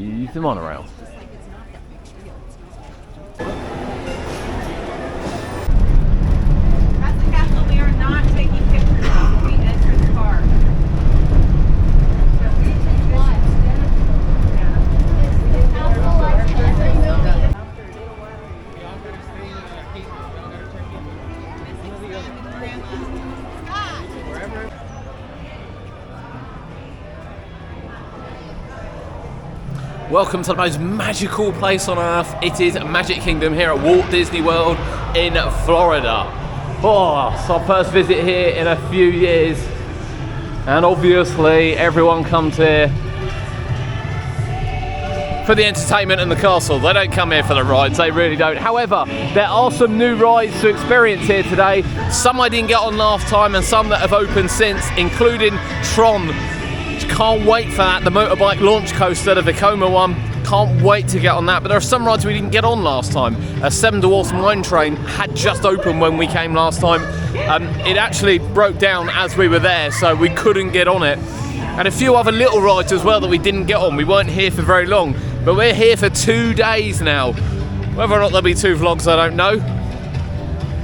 use the monorail. That's the castle. We are not taking pictures when we enter the park. Welcome to the most magical place on earth. It is Magic Kingdom here at Walt Disney World in Florida. Oh, it's our first visit here in a few years. And obviously everyone comes here for the entertainment and the castle. They don't come here for the rides, they really don't. However, there are some new rides to experience here today. Some I didn't get on last time and some that have opened since, including TRON. Can't wait for that, the motorbike launch coaster, the Vekoma one. Can't wait to get on that, but there are some rides we didn't get on last time. Seven Dwarfs Mine Train had just opened when we came last time. It actually broke down as we were there, so we couldn't get on it. And a few other little rides as well that we didn't get on. We weren't here for very long, but we're here for 2 days now. Whether or not there'll be 2 vlogs, I don't know.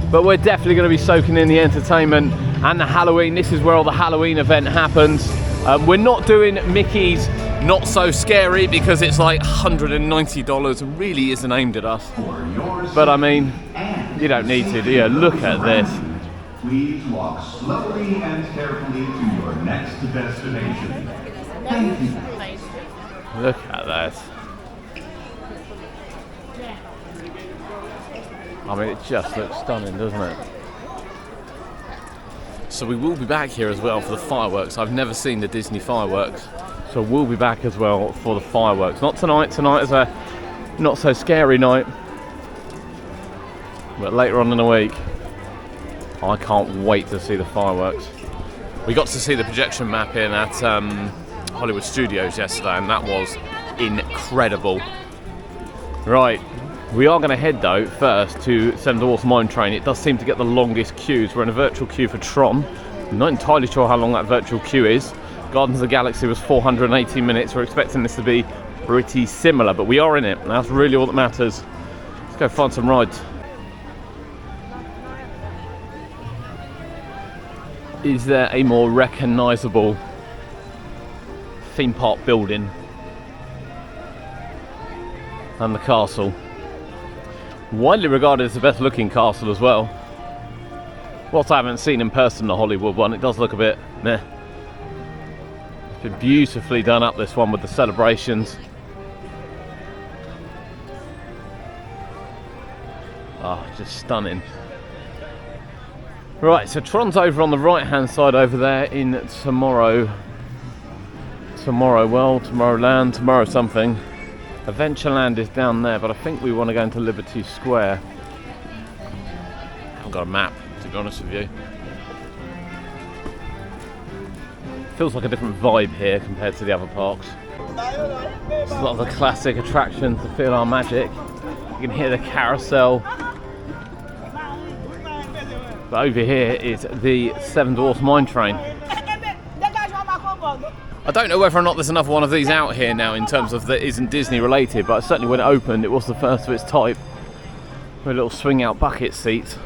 But we're definitely going to be soaking in the entertainment and the Halloween. This is where all the Halloween event happens. We're not doing Mickey's Not So Scary because it's like $190 and really isn't aimed at us. But I mean, you don't need to, do you? Look at this. Please walk slowly and carefully to your next destination. Thank you. Look at this. I mean, it just looks stunning, doesn't it? So we will be back here as well for the fireworks. I've never seen the Disney fireworks, so we'll be back as well for the fireworks. Not tonight. Tonight is a not so scary night, but later on in the week. I can't wait to see the fireworks. We got to see the projection mapping at Hollywood Studios yesterday, and that was incredible. Right. We are going to head though first to Seven Dwarfs Mine Train. It does seem to get the longest queues. We're in a virtual queue for TRON. I'm not entirely sure how long that virtual queue is. Guardians of the Galaxy was 480 minutes. We're expecting this to be pretty similar, but we are in it, and that's really all that matters. Let's go find some rides. Is there a more recognisable theme park building than the castle? Widely regarded as the best looking castle as well. Whilst I haven't seen in person the Hollywood one, it does look a bit meh. It's been beautifully done up, this one, with the celebrations. Oh, just stunning. Right, so TRON's over on the right hand side over there in Tomorrowland, Tomorrow something. Adventureland is down there, but I think we want to go into Liberty Square. I haven't got a map, to be honest with you. Feels like a different vibe here compared to the other parks. There's a lot of the classic attractions to feel our magic. You can hear the carousel. But over here is the Seven Dwarfs Mine Train. I don't know whether or not there's another one of these out here now in terms of that isn't Disney related, but certainly when it opened it was the first of its type with little swing out bucket seats.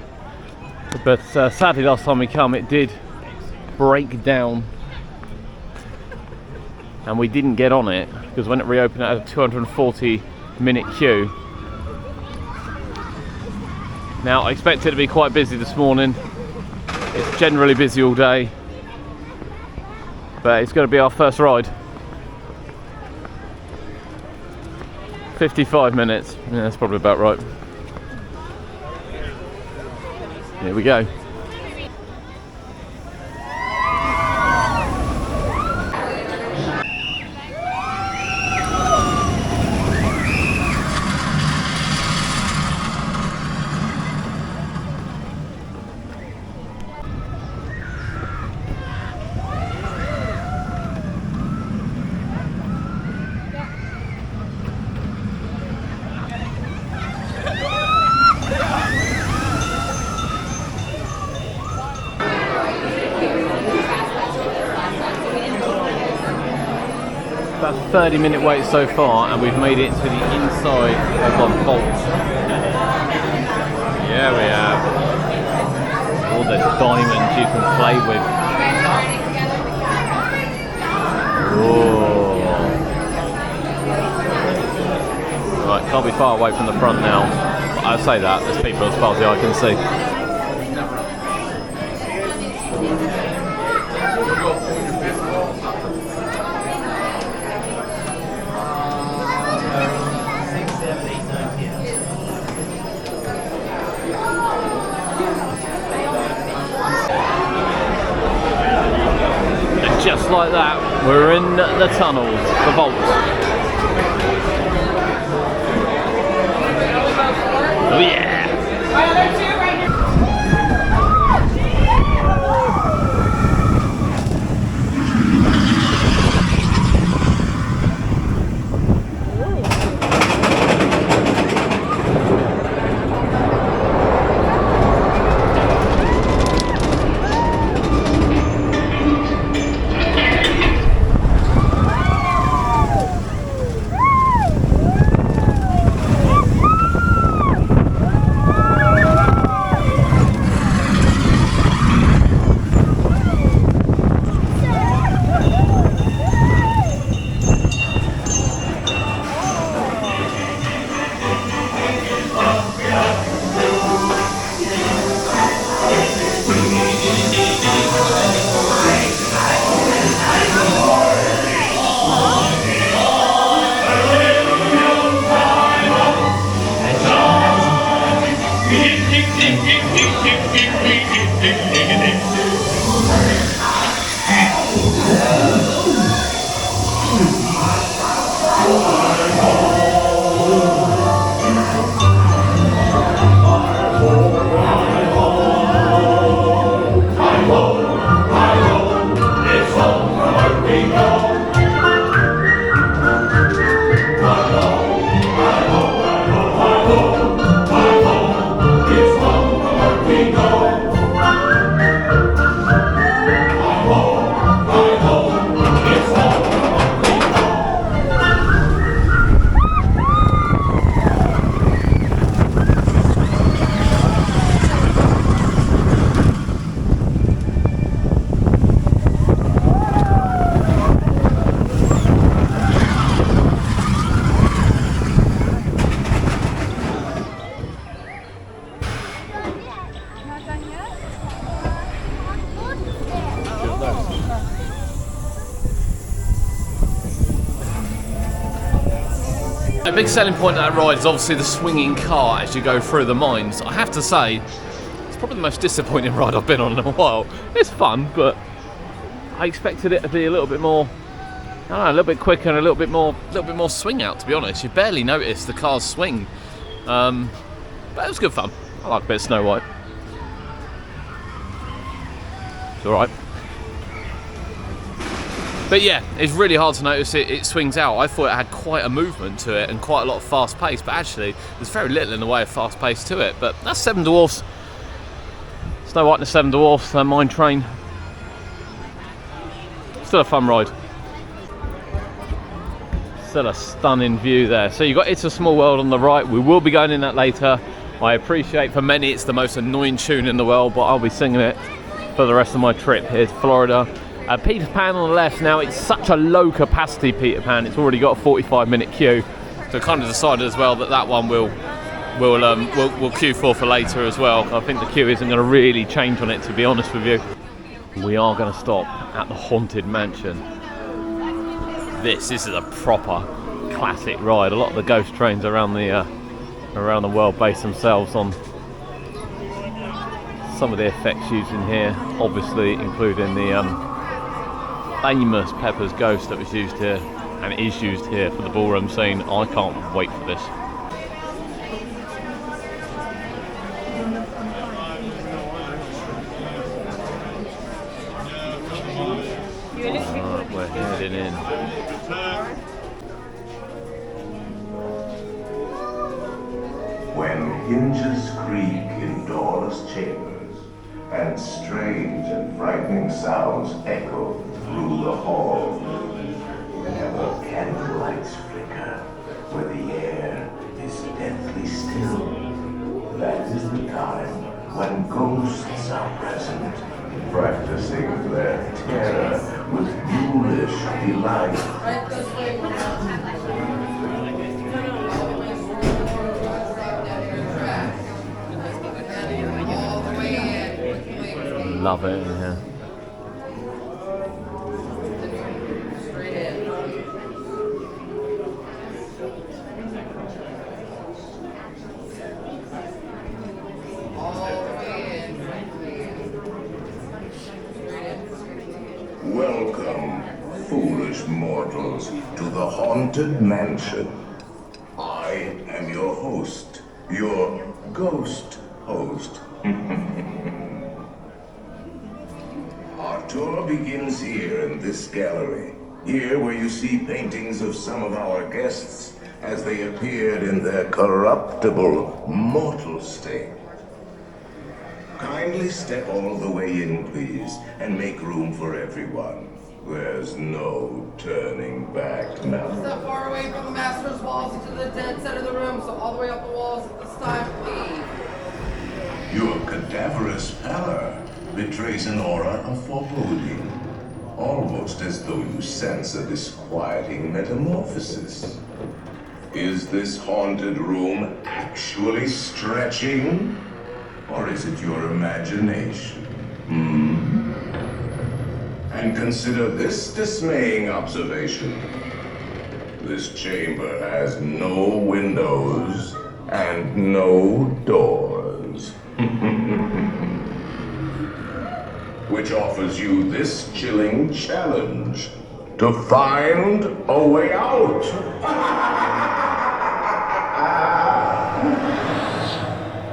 But sadly last time we come it did break down and we didn't get on it because when it reopened it had a 240-minute queue. Now I expect it to be quite busy this morning. It's generally busy all day. But it's going to be our first ride. 55 minutes. Yeah, that's probably about right. Here we go. 30-minute wait so far, and we've made it to the inside of the vault. Yeah, we have all the diamonds you can play with. Whoa. Right, can't be far away from the front now. I say that, there's people as far as the eye can see. And just like that, we're in the tunnels, the vault. Oh yeah! A big selling point of that ride is obviously the swinging car as you go through the mines. I have to say, it's probably the most disappointing ride I've been on in a while. It's fun, but I expected it to be a little bit more, I don't know, a little bit quicker and a little bit more swing out, to be honest. You barely notice the cars swing. But it was good fun. I like a bit of Snow White. It's alright. But yeah, it's really hard to notice it swings out. I thought it had quite a movement to it and quite a lot of fast pace, but actually there's very little in the way of fast pace to it. But that's Seven Dwarfs. Snow White and the Seven Dwarfs, Mine Train. Still a fun ride. Still a stunning view there. So you've got It's a Small World on the right. We will be going in that later. I appreciate for many it's the most annoying tune in the world, but I'll be singing it for the rest of my trip here to Florida. Peter Pan on the left. Now it's such a low capacity Peter Pan, it's already got a 45-minute queue, so kind of decided as well that one we'll queue for later as well. I think the queue isn't going to really change on it, to be honest with you. We are going to stop at the Haunted Mansion. This is a proper classic ride. A lot of the ghost trains around the world base themselves on some of the effects used in here, obviously including the famous Pepper's Ghost that was used here and is used here for the ballroom scene. I can't wait for this. We're heading in. When hinges creak in doorless chambers, and strange and frightening sounds echo through the hall, whenever candles That is the time when ghosts are present, practicing their terror with ghoulish delight. Love it, yeah. Welcome, foolish mortals, to the Haunted Mansion. I am your host, your ghost host. Our tour begins here in this gallery. Here where you see paintings of some of our guests as they appeared in their corruptible, mortal state. Kindly step all the way in, please, and make room for everyone. There's no turning back now. Step far away from the master's walls into the dead center of the room, so all the way up the walls at this time, please. Your cadaverous pallor betrays an aura of foreboding, almost as though you sense a disquieting metamorphosis. Is this haunted room actually stretching? Or is it your imagination? And consider this dismaying observation. This chamber has no windows and no doors. Which offers you this chilling challenge to find a way out.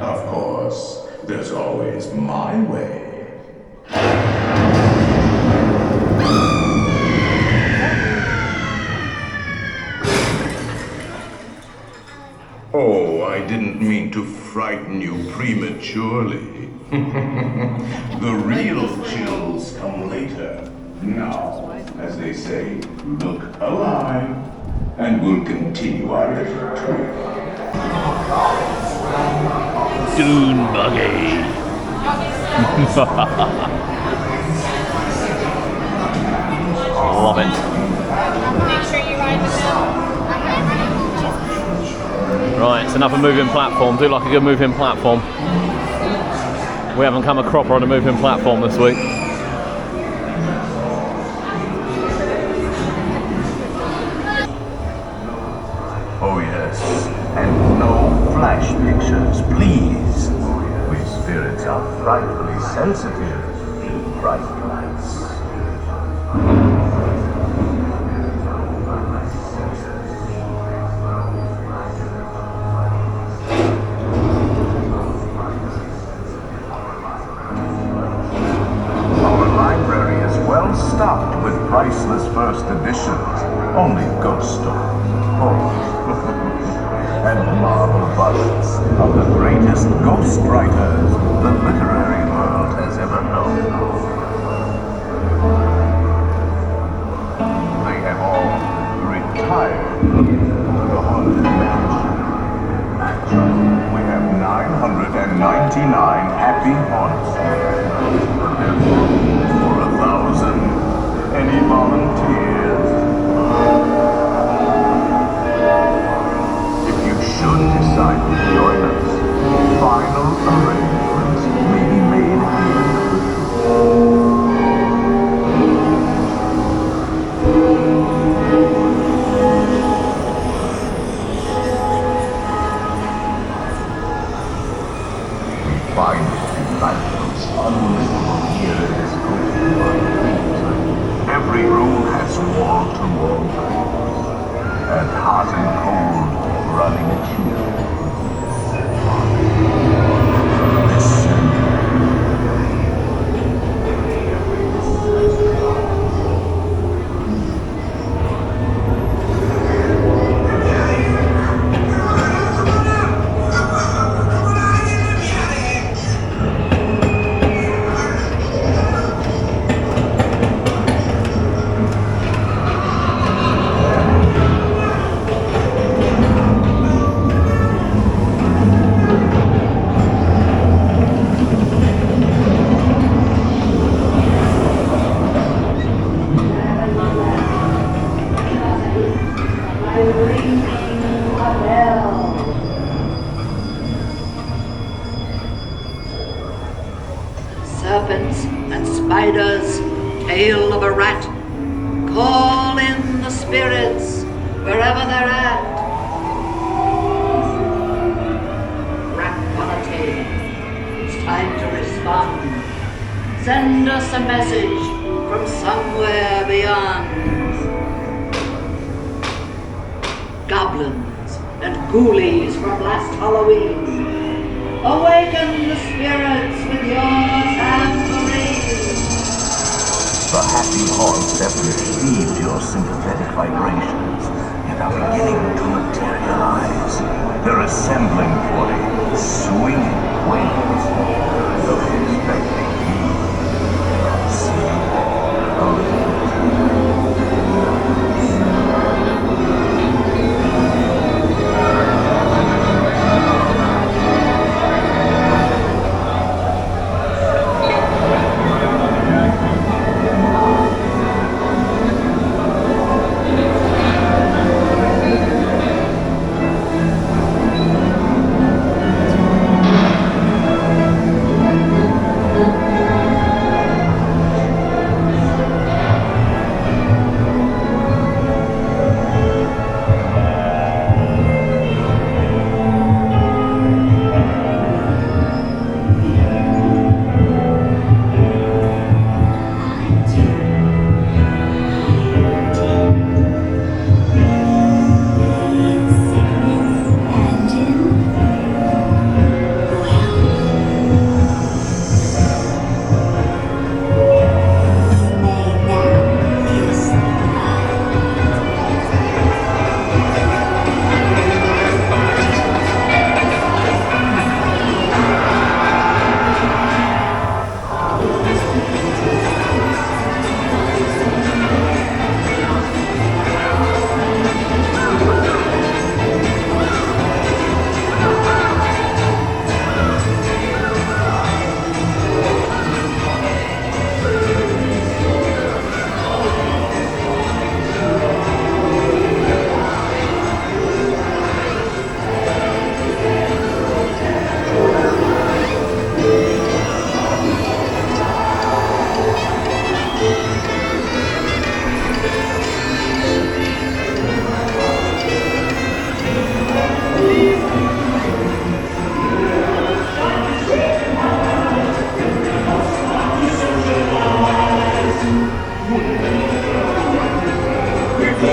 Of course, there's always my way. Oh, I didn't mean to frighten you prematurely. The real chills come later. Now, as they say, look alive, and we'll continue our little tour. Dune buggy. Love it. Make sure you ride with them. Right, it's another moving platform. Do like a good moving platform. We haven't come a cropper on a moving platform this week. Oh yes, and no flash pictures, please. We spirits are frightfully sensitive to bright lights. Stocked with priceless first editions, only ghost stories, and marble busts of the greatest ghost writers the literary world has ever known. They have all retired to the haunted mansion. Actually, we have 999 happy haunts for 1,000. Any volunteers? If you should decide to join us, final arrangements may be made here. We find it delightful, unlivable here in this golden light. Every room has wall-to-wall lights, and hot and cold running chill. ringing a bell. Serpents and spiders, tail of a rat, call in the spirits wherever they're at. Rap on a tape, it's time to respond. Send us a message from somewhere beyond. Goblins and ghoulies from last Halloween, awaken the spirits with your tambourine. The happy haunts have received your sympathetic vibrations and are beginning to materialize. They're assembling for a swinging wings. They're expecting you. See all of it.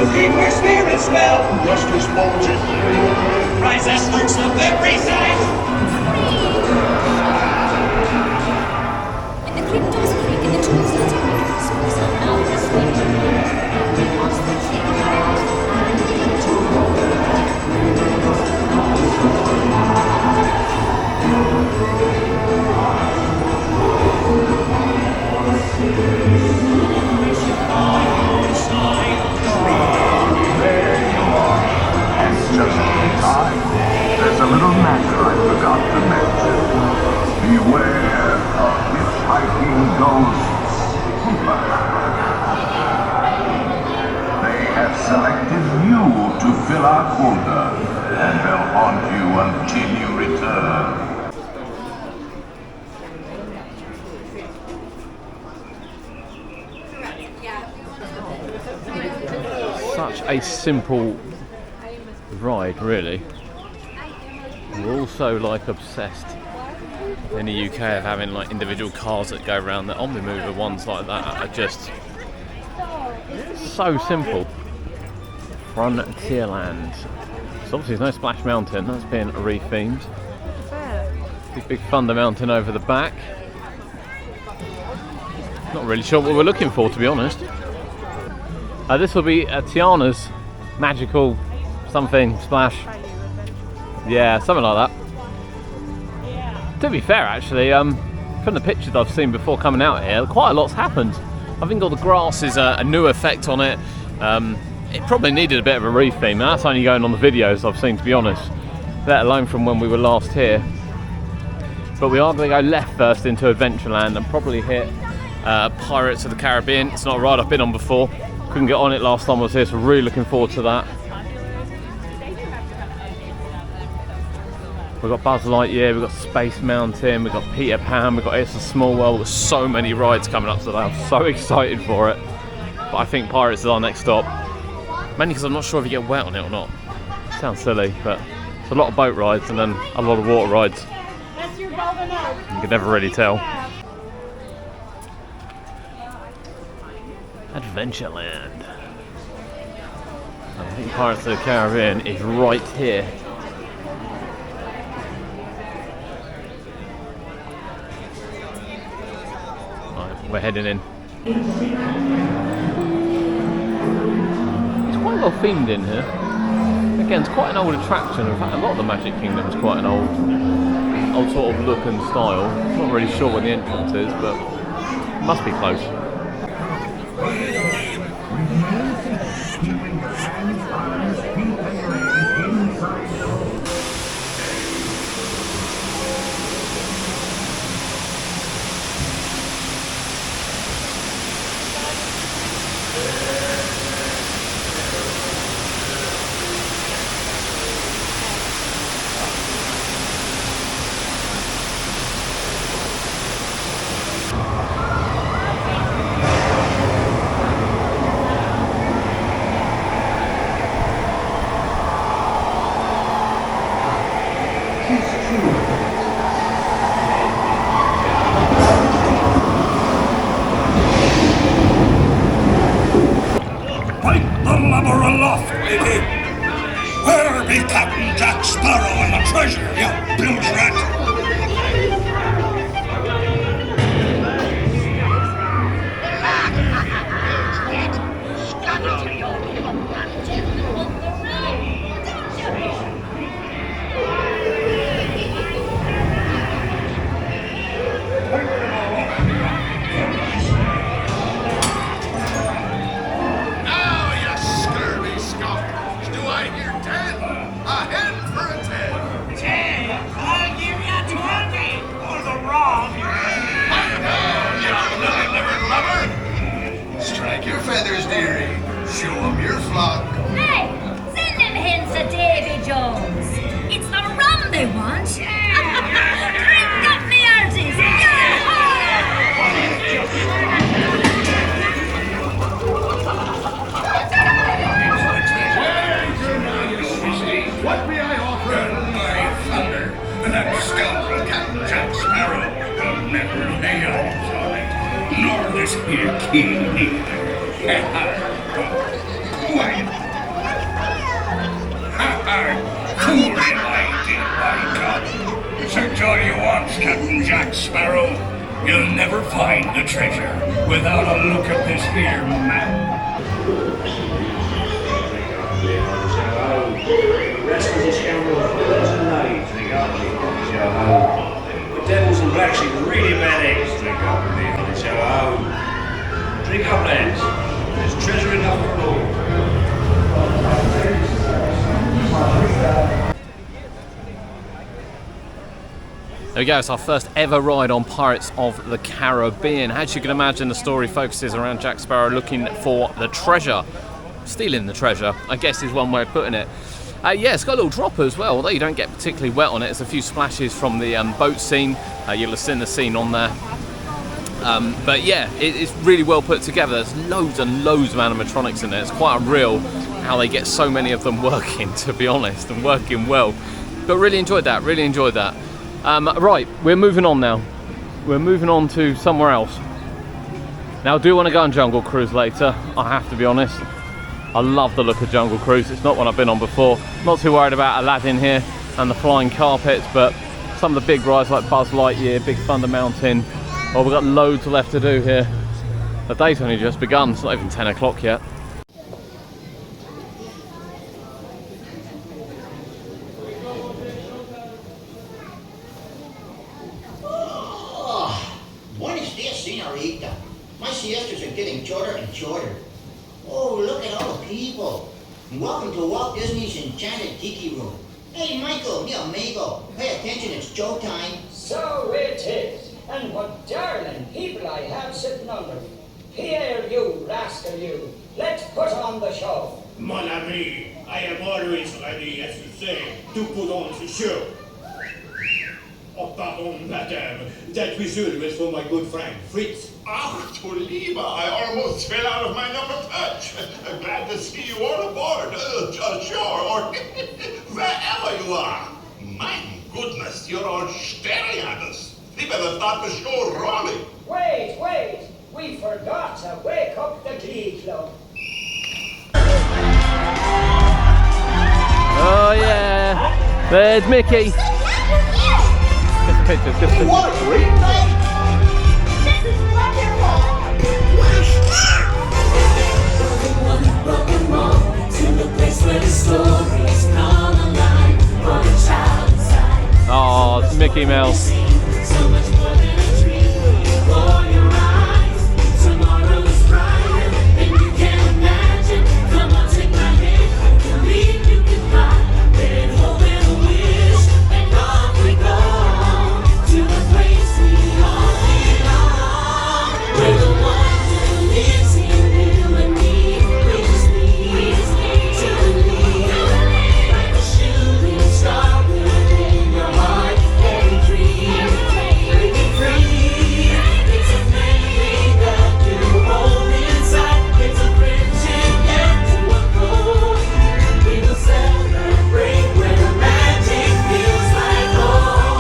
Keep our spirits well. Restless bulges. Rise as looks of every side. In the Kingdom's Creek in the Tools Little schools are now persuaded. Once the king Just in time. There's a little matter I forgot to mention. Beware of hitchhiking ghosts. They have selected you to fill our quota, and they'll haunt you until you return. Such a simple ride, really. We're also like obsessed in the UK of having like individual cars that go around. The Omnimover ones like that are just so simple. Frontierland. So obviously there's no Splash Mountain, that's been rethemed. Big Thunder Mountain over the back. Not really sure what we're looking for, to be honest. This will be Tiana's magical something splash. Yeah, something like that. To be fair, actually, from the pictures I've seen before coming out here, quite a lot's happened. I think all the grass is a new effect on it. It probably needed a bit of a retheme. Now, that's only going on the videos I've seen, to be honest, let alone from when we were last here. But we are going to go left first into Adventureland and probably hit Pirates of the Caribbean. It's not a ride I've been on before. Couldn't get on it last time I was here, so really looking forward to that. We've got Buzz Lightyear, we've got Space Mountain, we've got Peter Pan, we've got It's a Small World. There's so many rides coming up today. I'm so excited for it. But I think Pirates is our next stop. Mainly because I'm not sure if you get wet on it or not. Sounds silly, but it's a lot of boat rides and then a lot of water rides. That's your golden oak. You can never really tell. Adventureland. I think Pirates of the Caribbean is right here. Right, we're heading in. It's quite well themed in here. Again, it's quite an old attraction. In fact, a lot of the Magic Kingdom is quite an old sort of look and style. Not really sure where the entrance is, but it must be close. Where be Captain Jack Sparrow and the treasure, you bilge rat? Show 'em your flock. Hey, send them hens to Davy Jones. It's the rum they want. Drink up me hearties. What may I offer? My thunder, that scoundrel Captain Jack Sparrow will never lay eyes on it, nor this here king either. Quiet. Cool in idea, by God. Search all you want, Captain Jack Sparrow. You'll never find the treasure without a look at this here map. The rest of the scoundrels with us tonight. Drink up, the devils and blacks eat really bad eggs. Drink up, the show. Drink up, lads. There's treasure enough for all. There we go, it's our first ever ride on Pirates of the Caribbean. As you can imagine, the story focuses around Jack Sparrow looking for the treasure. Stealing the treasure, I guess is one way of putting it. Yeah, it's got a little dropper as well, although you don't get particularly wet on it. There's a few splashes from the boat scene. You'll have seen the scene on there. But yeah, it's really well put together. There's loads and loads of animatronics in there. It's quite unreal how they get so many of them working, to be honest, and working well. But really enjoyed that, really enjoyed that. Right, we're moving on now. We're moving on to somewhere else. Now, I do want to go on Jungle Cruise later, I have to be honest. I love the look of Jungle Cruise. It's not one I've been on before. Not too worried about Aladdin here and the flying carpets, but some of the big rides like Buzz Lightyear, Big Thunder Mountain. Well, we've got loads left to do here. The day's only just begun. It's not even 10 o'clock yet. Buenos dias, señorita. My siestas are getting shorter and shorter. Oh, look at all the people. Welcome to Walt Disney's Enchanted Tiki Room. Hey, Michael, mi amigo, pay attention, it's show time. So it is. And what darling people I have sitting under me. Here, you rascal, you. Let's put on the show. Mon ami, I am always ready, as you say, to put on the show. Madame, that whistle was for my good friend, Fritz. Ach, du Lieber, I almost fell out of my number perch. Glad to see you all aboard. Sure, or wherever you are. My goodness, you're all staring at us. We better start the show rolling. Wait, we forgot to wake up the Glee Club. Oh yeah, there's Mickey. Just pictures, just pictures. What a great night! This is wonderful! Broken moment to the place where the stories come alive for the child inside. Oh, it's Mickey Mouse. So much more than a dream before your eyes. Tomorrow is brighter than you can imagine. Come on, take my hand. Believe you can fly. Let hope and a wish, and off we go to the place we all belong. Where the one who lives in you and me brings me to believe. Like a shooting star within your heart and dream. Breaking free. It's a memory that you hold inside. It's a friendship yet to unfold. We will celebrate when the magic feels like home.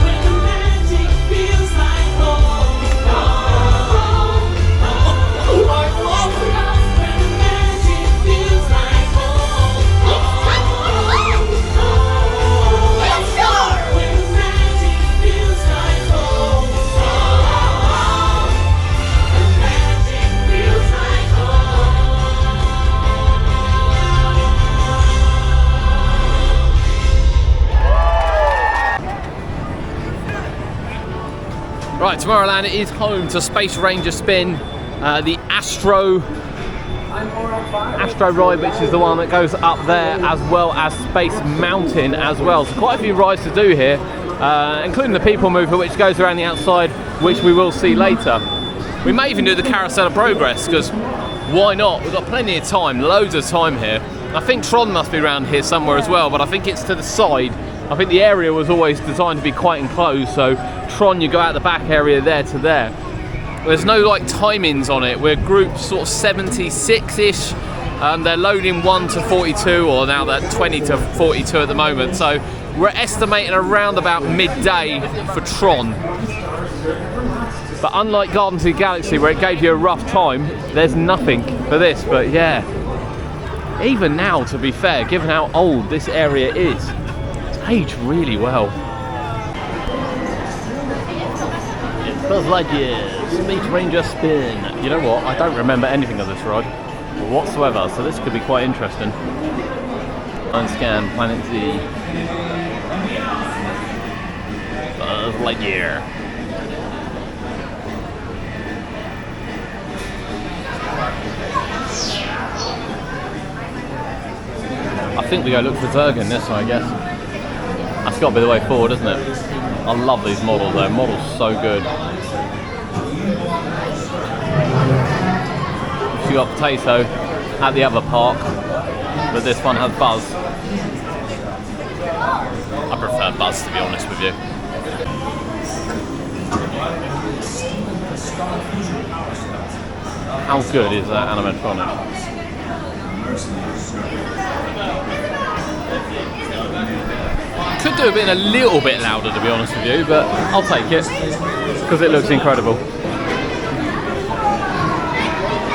When the magic feels like home. When the magic feels like home. Let's go! When the magic feels like home. The magic feels like Right, Tomorrowland is home to Space Ranger Spin, the Astro ride, which is the one that goes up there, as well as Space Mountain as well. So quite a few rides to do here, including the People Mover, which goes around the outside, which we will see later. We may even do the Carousel of Progress, because why not? We've got plenty of time, loads of time here. I think Tron must be around here somewhere as well, but I think it's to the side. I think the area was always designed to be quite enclosed, so Tron, you go out the back area there to there. There's no like timings on it. We're grouped sort of 76-ish. They're loading 1 to 42, or now they're 20 to 42 at the moment. So we're estimating around about midday for Tron. But unlike Guardians of the Galaxy, where it gave you a rough time, there's nothing for this. But yeah, even now, to be fair, given how old this area is, it's aged really well. It's Buzz Lightyear, Space Ranger Spin. You know what? I don't remember anything of this ride whatsoever, so this could be quite interesting. Line scan, Planet Z. Buzz Lightyear. I think we go look for Zurgen this one, I guess. That's got to be the way forward, isn't it? I love these models though. Models so good. You got Potato at the other park, but this one has Buzz. I prefer Buzz, to be honest with you. How good is that animatronic? Could do have been a little bit louder, to be honest with you, but I'll take it because it looks incredible.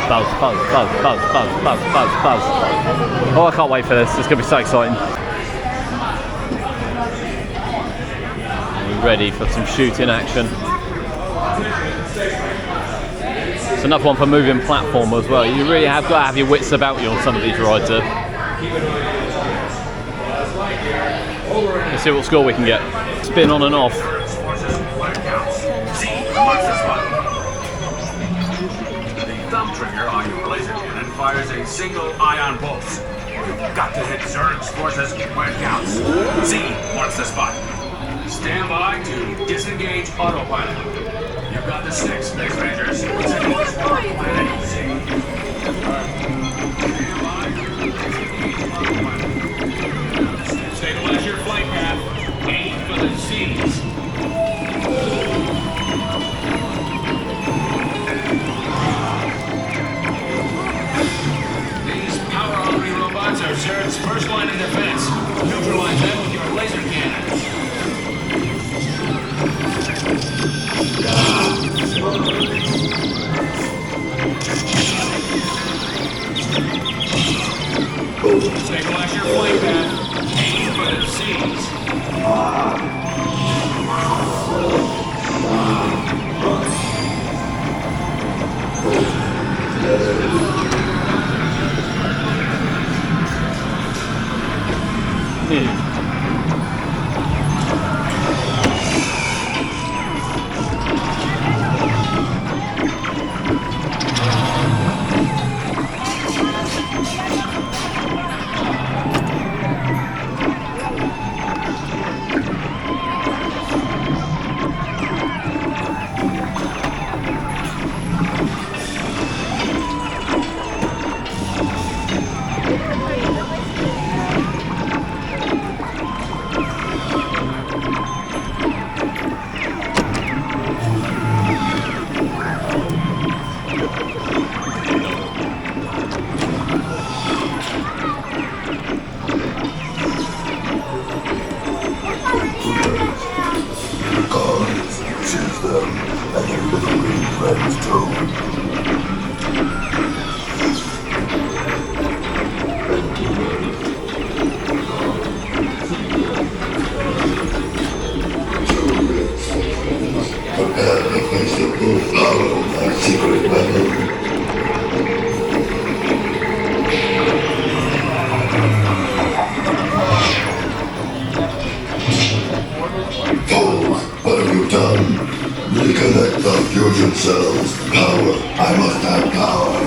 Buzz, buzz, buzz, buzz, buzz, buzz, buzz, buzz. Oh, I can't wait for this. It's going to be so exciting. Are we ready for some shooting action? It's another one for moving platform as well. You really have got to have your wits about you on some of these rides here. Let's see what score we can get. Spin on and off. Thumb trigger on your laser cannon fires a single ion pulse. You've got to hit Zurg's forces where it counts. Z marks the spot. Stand by to disengage autopilot. You've got the 6 Space Rangers. Planet Z. First line of defense. Neutralize them with your laser cannons. Stabilize your flight path. Aim for the seas. Reconnect the fusion cells. Power. I must have power.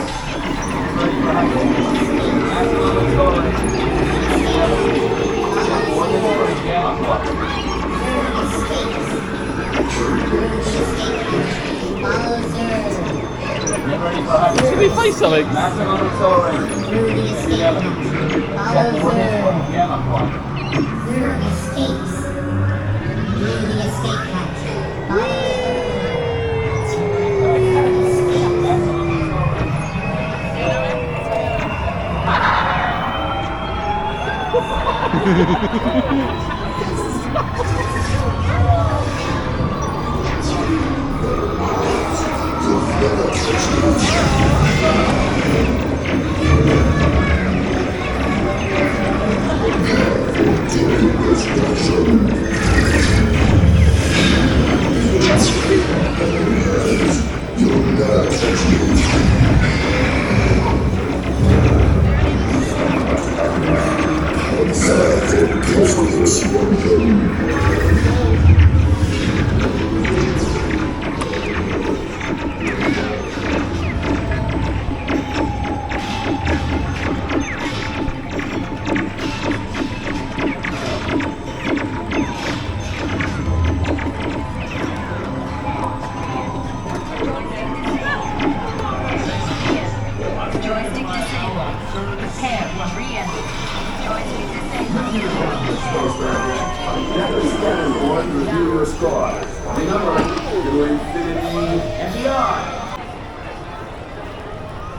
Did he say something?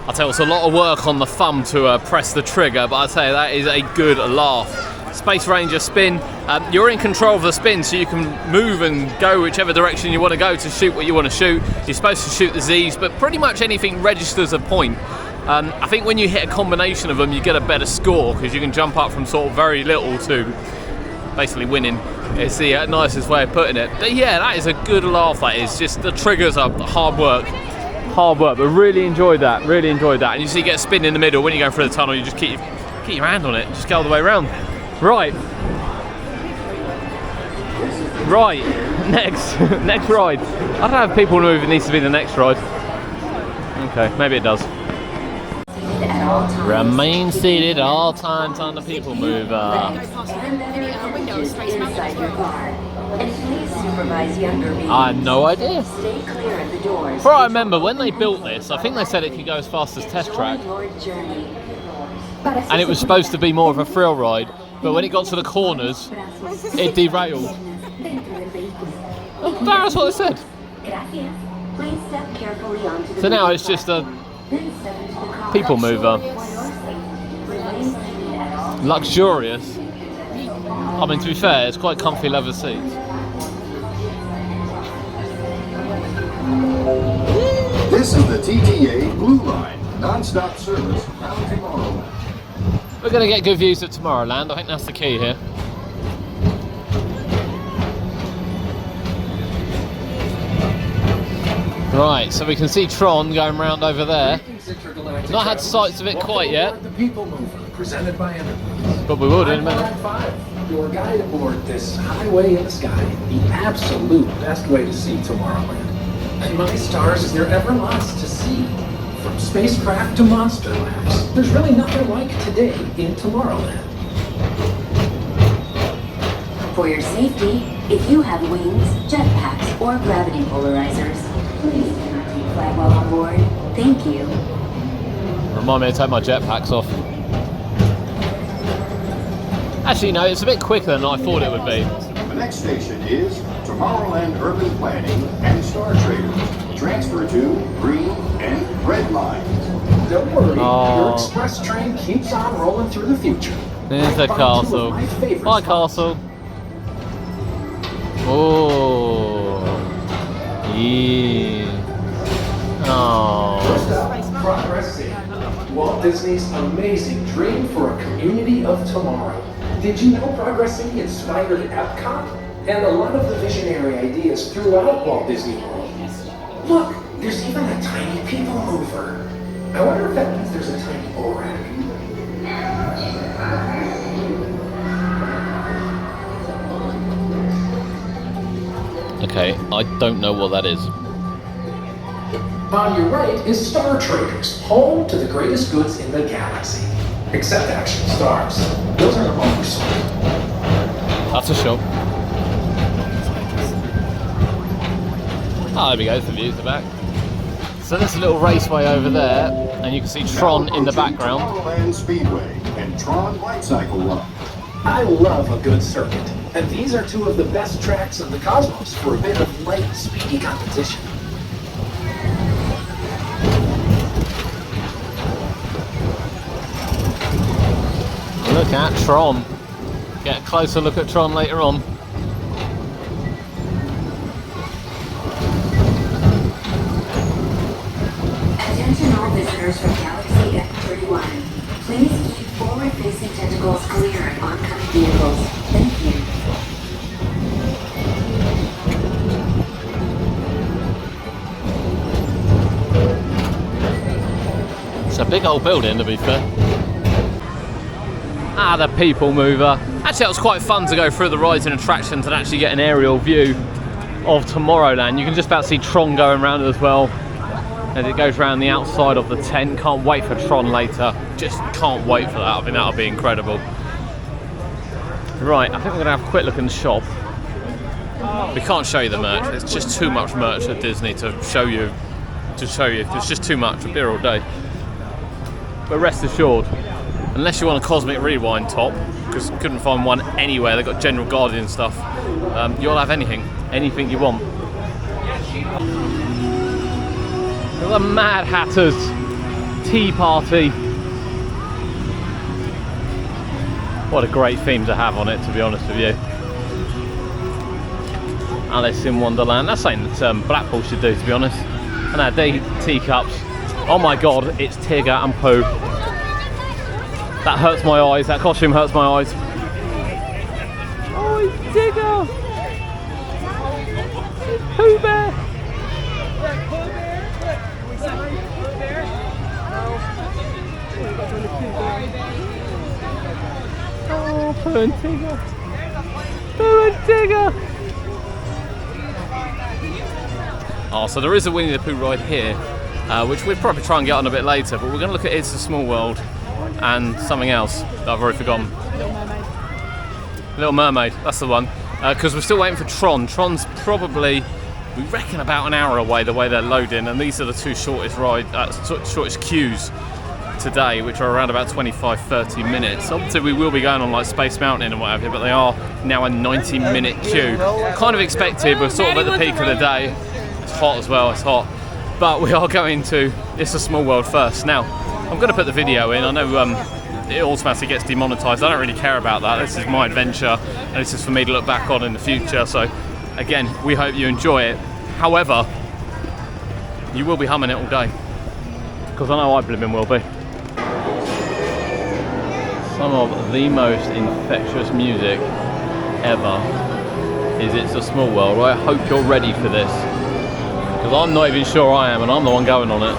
I'll tell you, it's a lot of work on the thumb to press the trigger, but I'll tell you, that is a good laugh. Space Ranger spin, you're in control of the spin, so you can move and go whichever direction you want to go to shoot what you want to shoot. You're supposed to shoot the Z's, but pretty much anything registers a point. I think when you hit a combination of them, you get a better score, because you can jump up from sort of very little to basically winning. It's the nicest way of putting it. But yeah, that is a good laugh, that is. Just the triggers are hard work, but really enjoyed that, And you see you get a spin in the middle. When you go through the tunnel, you just keep your hand on it, just go all the way around. Right, next ride. I don't know if people know if it needs to be the next ride. Okay, maybe it does. Remain seated at all times on the people mover. I have no idea. But I remember when they built this, I think they said it could go as fast as Test Track. And it was supposed to be more of a thrill ride, but when it got to the corners, it derailed. That's what they said. So now it's just a people mover. Luxurious. I mean, to be fair, it's quite comfy leather seats. This is the TTA Blue Line, non-stop service around tomorrow. We're going to get good views of Tomorrowland. I think that's the key here. Right, so we can see Tron going round over there. Not had sights of it quite yet, The People Mover, presented by Enterprise. but we will do in a minute. I'm 5, your guide aboard this highway in the sky, the absolute best way to see Tomorrowland. And my stars, is there ever lots to see? From spacecraft to monster labs, there's really nothing like today in Tomorrowland. For your safety, if you have wings, jetpacks, or gravity polarizers, please do not take flight while on board. Thank you. Remind me to take my jetpacks off. Actually, no, it's a bit quicker than I thought it would be. The next station is Tomorrowland Urban Planning and Star Traders. Transfer to green and red lines. Don't worry, your express train keeps on rolling through the future. There's the castle. Bye, castle. Oh. Yeah. Oh. First up, Progress City. Walt Disney's amazing dream for a community of tomorrow. Did you know Progress City inspired Epcot? And a lot of the visionary ideas throughout Walt Disney World. Look, there's even a tiny people mover. I wonder if that means there's a tiny ORAC. Okay, I don't know what that is. On your right is Star Traders, home to the greatest goods in the galaxy. Except actual stars. Those are oversold. That's a shop. Oh, there we go, the views are back. So there's a little raceway over there, and you can see Tron in the background. Tomorrowland Speedway and TRON Lightcycle Run. I love a good circuit, and these are two of the best tracks in the cosmos for a bit of light, speedy competition. Look at Tron. Get a closer look at Tron later on. Attention all visitors from Galaxy F31. Please keep forward-facing tentacles clear of oncoming vehicles. Thank you. It's a big old building, to be fair. Ah, the people mover. Actually, it was quite fun to go through the rides and attractions and actually get an aerial view of Tomorrowland. You can just about see Tron going around as well as it goes around the outside of the tent. Can't wait for Tron later. Just can't wait for that. I think that'll be incredible. Right, I think we're gonna have a quick look in the shop. We can't show you the merch. It's just too much merch at Disney to show you. It's just too much. We'll be here all day. But rest assured, unless you want a Cosmic Rewind top, because couldn't find one anywhere, they've got General Guardian stuff, you'll have anything you want. Look at the Mad Hatter's tea party. What a great theme to have on it, to be honest with you. Alice in Wonderland, that's something that Blackpool should do, to be honest. And our teacups. Oh my god, it's Tigger and Pooh. That hurts my eyes, that costume hurts my eyes. Oh, it's Tigger! Pooh Bear! Oh, Pooh and Tigger! Pooh and Tigger! Oh, so there is a Winnie the Pooh ride here, which we'll probably try and get on a bit later, but we're going to look at It's a Small World and something else that I've already forgotten. Little Mermaid, that's the one. Because we're still waiting for Tron. Tron's probably, we reckon, about an hour away the way they're loading, and these are the two shortest shortest queues today, which are around about 25-30 minutes. Obviously we will be going on like Space Mountain and whatever, but they are now a 90-minute queue. Kind of expected, we're sort of at the peak of the day. It's hot as well, it's hot. But we are going to It's a Small World first. Now, I'm going to put the video in. I know it automatically gets demonetized. I don't really care about that. This is my adventure, and this is for me to look back on in the future. So, again, we hope you enjoy it. However, you will be humming it all day, because I know I blimmin' will be. Some of the most infectious music ever is It's a Small World. I hope you're ready for this, because I'm not even sure I am, and I'm the one going on it.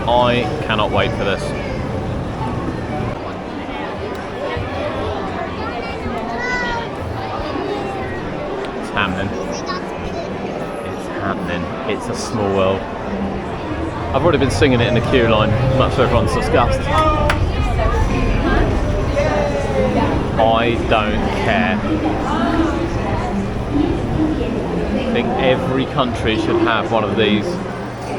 I cannot wait for this. It's happening. It's happening. It's a small world. I've already been singing it in the queue line, much to everyone's disgust. I don't care. I think every country should have one of these.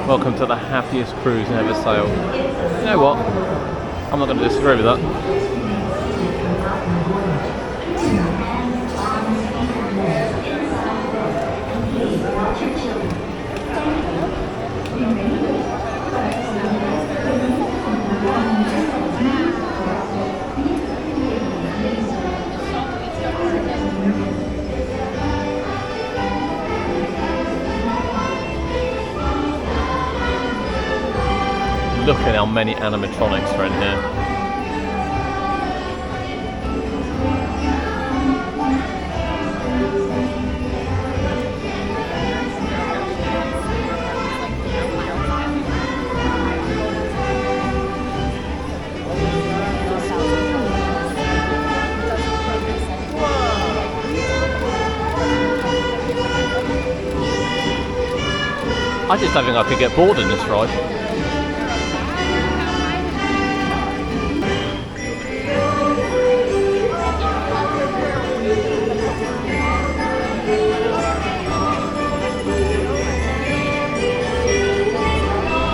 Welcome to the happiest cruise ever sailed. You know what? I'm not going to disagree with that. Look at how many animatronics are in here. I just don't think I could get bored in this ride.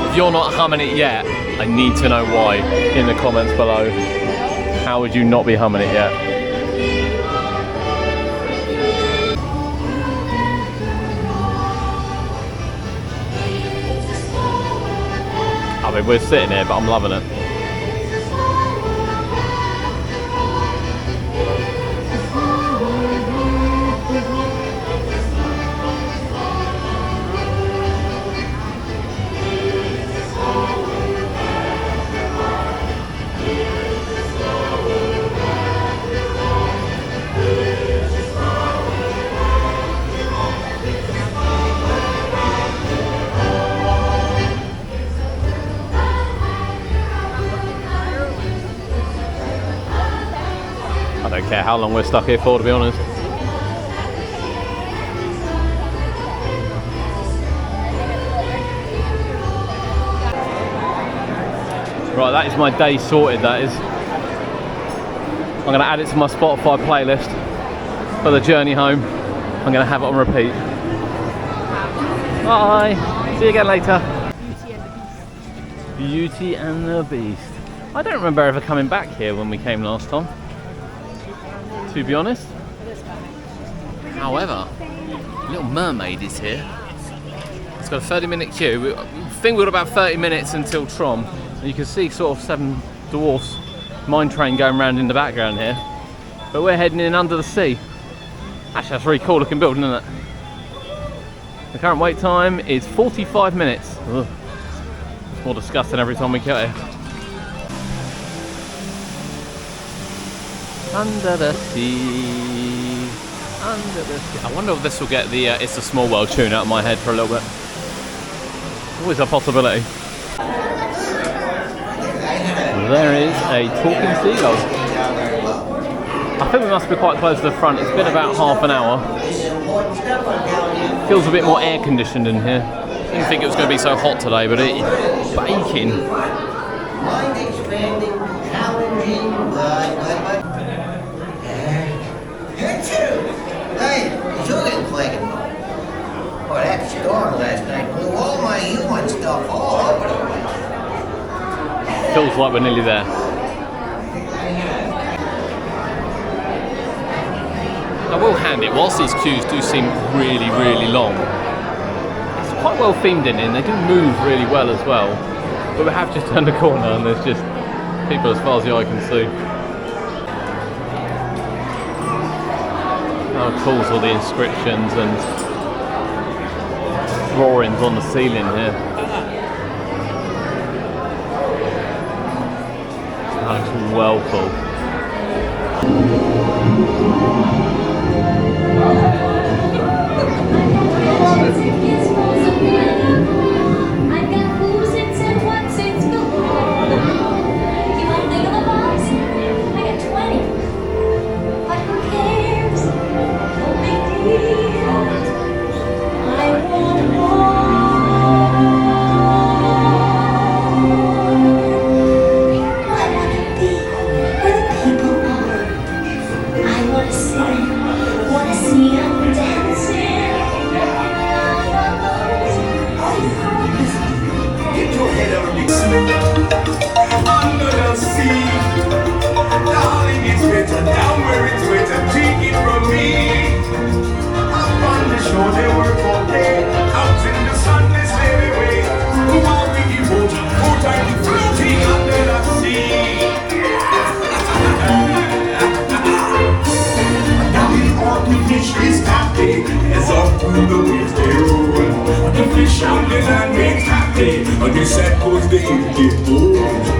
If you're not humming it yet, I need to know why in the comments below. How would you not be humming it yet? I mean, we're sitting here, but I'm loving it. I don't care how long we're stuck here for, to be honest. Right, that is my day sorted, that is. I'm going to add it to my Spotify playlist for the journey home. I'm going to have it on repeat. Bye! See you again later. Beauty and the Beast. I don't remember ever coming back here when we came last time, to be honest. However, Little Mermaid is here. It's got a 30-minute queue. I think we've got about 30 minutes until TRON. And you can see sort of 7 Dwarfs mine train going around in the background here. But we're heading in under the sea. Actually, that's a really cool looking building, isn't it? The current wait time is 45 minutes. Ugh. It's more disgusting every time we get here. Under the sea, under the sea. I wonder if this will get the It's a Small World tune out of my head for a little bit. Always a possibility. There is a talking seagull. I think we must be quite close to the front. It's been about half an hour. Feels a bit more air conditioned in here. I didn't think it was going to be so hot today, but it's baking. Hey, Julian Clayton. Boy, that storm last night blew all my human stuff all over the place. Feels like we're nearly there. I will hand it, whilst these queues do seem really, really long, it's quite well themed in, and they do move really well as well. But we have just turned a corner and there's just people as far as the eye can see. How cool are all the inscriptions and drawings on the ceiling here. That looks well cool.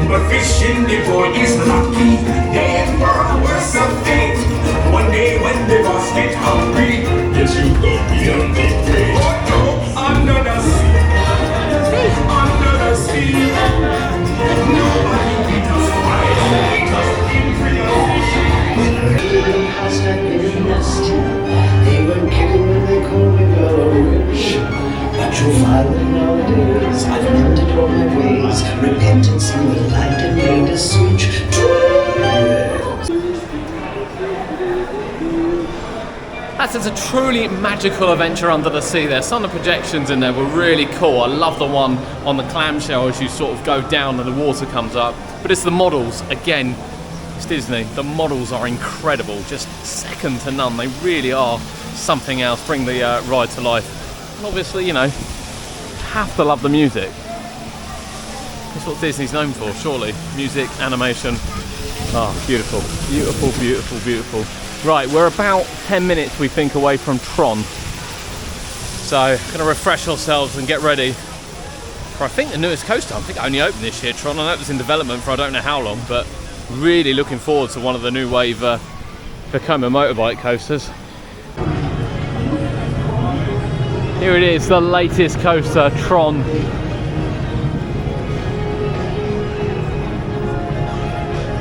But fishing the boy is lucky. They and world were something. One day when the boss get hungry, yes, you go beyond the grave. Oh no, under the sea, under the sea. Nobody beat us right, beat us in real Little house had been in us too. They were kidding when they called me a witch. But you'll find nowadays I've mended all my ways. Repentance in the light and made a switch. That's a truly magical adventure under the sea there. Some of the projections in there were really cool. I love the one on the clamshell as you sort of go down and the water comes up. But it's the models, again, it's Disney. The models are incredible, just second to none. They really are something else, bring the ride to life. And obviously, you know, have to love the music. That's what Disney's known for, surely. Music, animation. Oh, beautiful, beautiful, beautiful, beautiful. Right, we're about 10 minutes, we think, away from TRON. So, gonna refresh ourselves and get ready for, I think, the newest coaster. I think it only opened this year, TRON. I know it was in development for I don't know how long, but really looking forward to one of the new wave Vekoma motorbike coasters. Here it is, the latest coaster, TRON.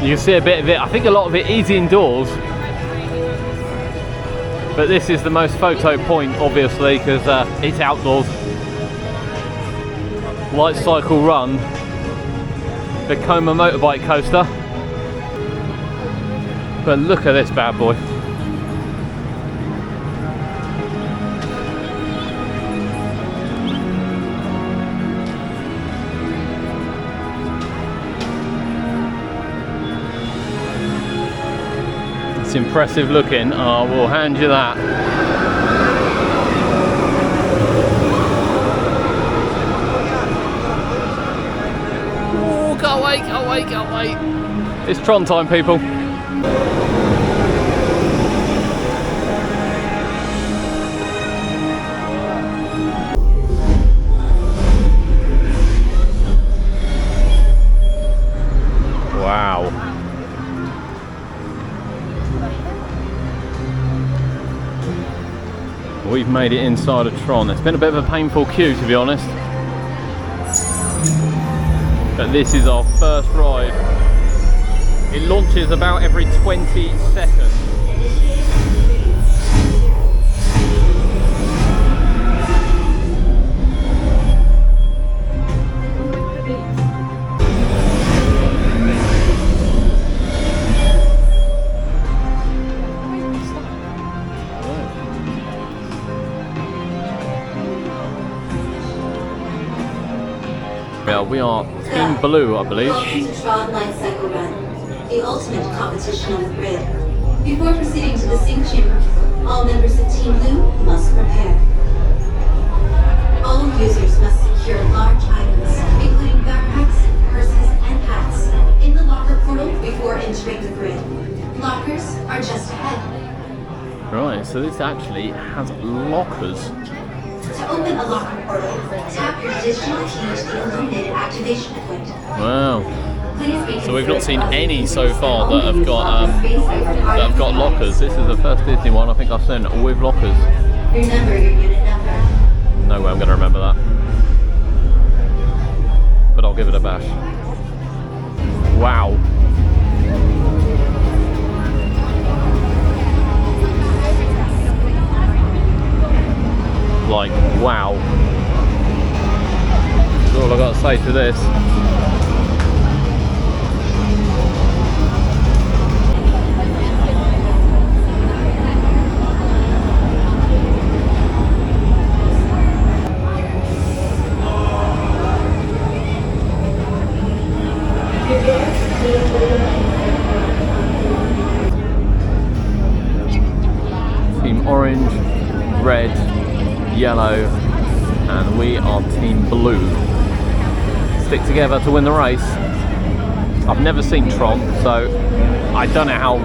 You can see a bit of it. I think a lot of it is indoors. But this is the most photo point, obviously, because it's outdoors. Lightcycle Run, Vekoma motorbike coaster. But look at this bad boy. It's impressive looking. Oh, we'll hand you that. Oh, can't wait, can't wait, can't wait. It's TRON time, people. Wow. We've made it inside of TRON. It's been a bit of a painful queue, to be honest. But this is our first ride. It launches about every 20 seconds. We are Team Blue, I believe. Welcome to TRON Lightcycle Run, the ultimate competition on the grid. Before proceeding to the sync chamber, all members of Team Blue must prepare. All users must secure large items, including backpacks, so this actually has lockers. To open a locker portal, tap your digital key to the illuminated activation point. Wow. So we've not seen any so far that have got lockers. This is the first Disney one I think I've seen with lockers. Remember your unit number. No way I'm going to remember that. But I'll give it a bash. Wow. Like, wow. That's all I've got to say to this. Team orange, red, yellow, and we are team blue. Stick together to win the race. I've never seen Tron, so I don't know how,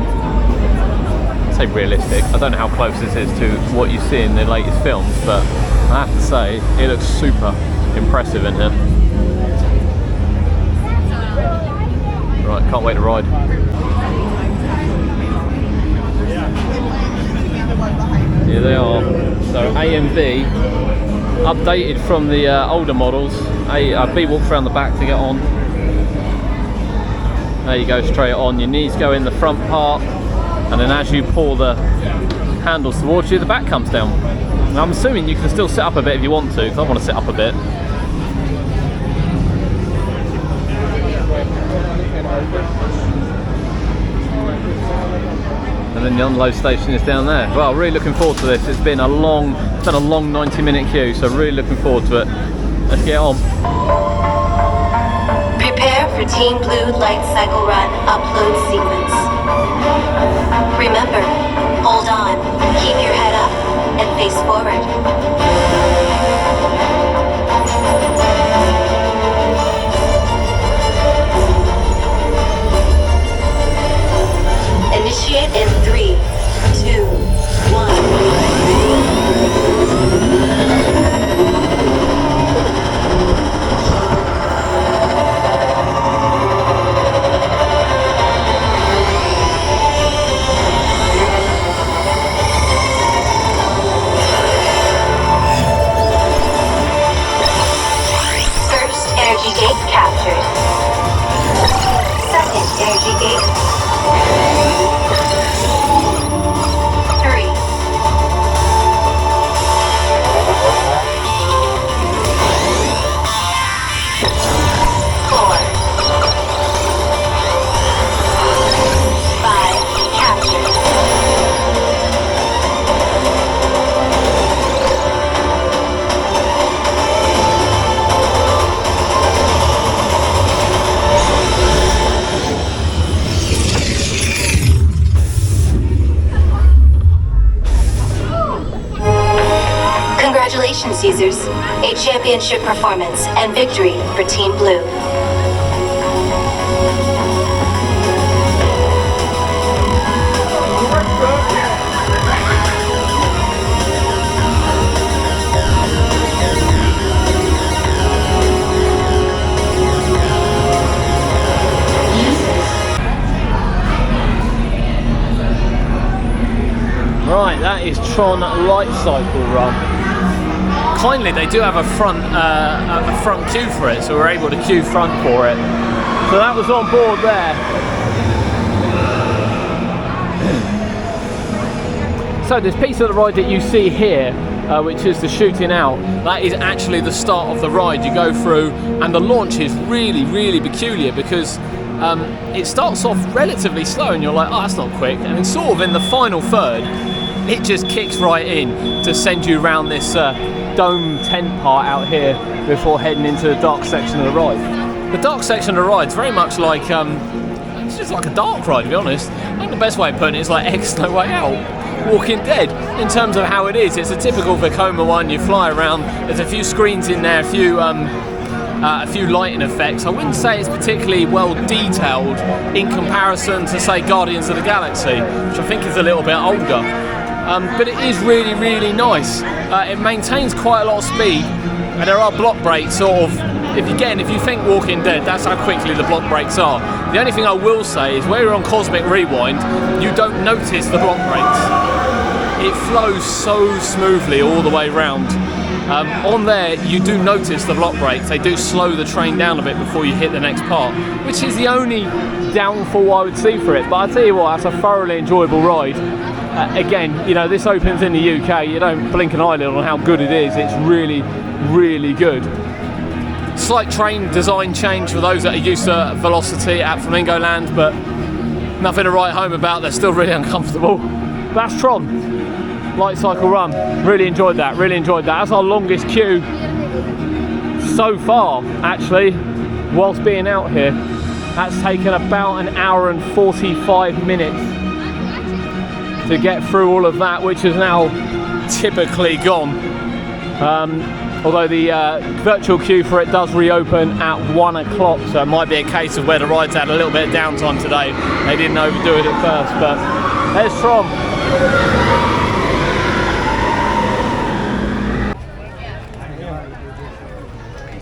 I'd say realistic, I don't know how close this is to what you see in the latest films, but I have to say it looks super impressive in here. Right, can't wait to ride. Here they are. So A and B, updated from the older models. B walks around the back to get on. There you go, straight on. Your knees go in the front part, and then as you pull the handles towards you, the back comes down. And I'm assuming you can still sit up a bit if you want to, because I want to sit up a bit. And then the unload station is down there. Well, really looking forward to this. It's been a long 90-minute queue, so really looking forward to it. Let's get on. Prepare for Team Blue Lightcycle Run upload sequence. Remember, hold on, keep your head up, and face forward. Initiate in 3, 2, 1. First energy gate captured. Second energy gate. 3. 4. 5 captured. Congratulations, users. A championship performance and victory for Team Blue. Right, that is TRON Lightcycle Run. Kindly, they do have a front queue for it, so we're able to queue front for it. So that was on board there. So this piece of the ride that you see here, which is the shooting out, that is actually the start of the ride you go through, and the launch is really, really peculiar because it starts off relatively slow and you're like, oh, that's not quick, and then sort of in the final third, it just kicks right in to send you around this dome tent part out here before heading into the dark section of the ride. The dark section of the ride is very much like, it's just like a dark ride, to be honest. I think the best way of putting it is like X No Way Out, Walking Dead, in terms of how it is. It's a typical Vekoma one. You fly around, there's a few screens in there, a few lighting effects. I wouldn't say it's particularly well detailed in comparison to, say, Guardians of the Galaxy, which I think is a little bit older. but it is really, really nice. It maintains quite a lot of speed, and there are block brakes sort of, if you think Walking Dead, that's how quickly the block brakes are. The only thing I will say is where you're on Cosmic Rewind, you don't notice the block brakes. It flows so smoothly all the way round. On there, you do notice the block brakes. They do slow the train down a bit before you hit the next part, which is the only downfall I would see for it. But I tell you what, that's a thoroughly enjoyable ride. Again, you know, this opens in the UK. You don't blink an eyelid on how good it is. It's really, really good. Slight train design change for those that are used to velocity at Flamingo Land, but nothing to write home about. They're still really uncomfortable. That's TRON Lightcycle Run. Really enjoyed that. Really enjoyed that. That's our longest queue so far, actually, whilst being out here. That's taken about an hour and 45 minutes to get through all of that, which is now typically gone. Although the virtual queue for it does reopen at 1 o'clock, so it might be a case of where the rides had a little bit of downtime today. They didn't overdo it at first, but there's TRON.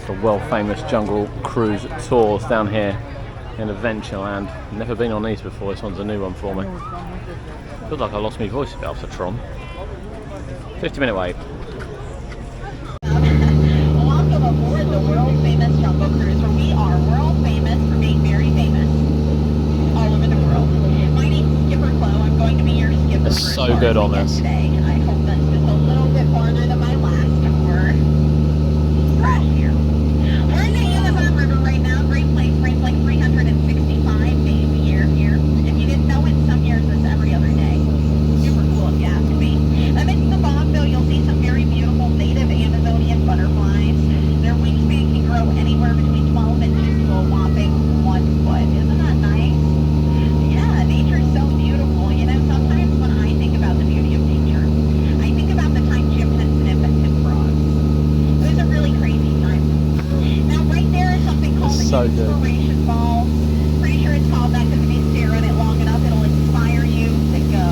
The world famous Jungle Cruise tours down here in Adventureland. Never been on these before, this one's a new one for me. Feels like I lost my voice a bit after TRON. 50-minute wait. Welcome aboard the world famous Jungle Cruise, where we are world famous for being very famous all over the world. My name's Skipper Chloe. I'm going to be your skipper. It's so good on this. Today. I hope that's just a little bit farther than my last crash here. We're in the Amazon River right now. Great place. Rains like 365 days a year here. If you didn't know it, some years it's every other day. Super cool if you ask me. Amidst the fog, though, you'll see some very beautiful native Amazonian butterflies. Their wingspan can grow anywhere between 12 inches to a whopping 1 foot. Isn't that nice? Yeah, nature's so beautiful. You know, sometimes when I think about the beauty of nature, I think about the time Jim Henson invented frogs. It was a really crazy time. Now, right there is something called the inspiration ball. Pretty sure it's called that because if you stare at it long enough, it'll inspire you to go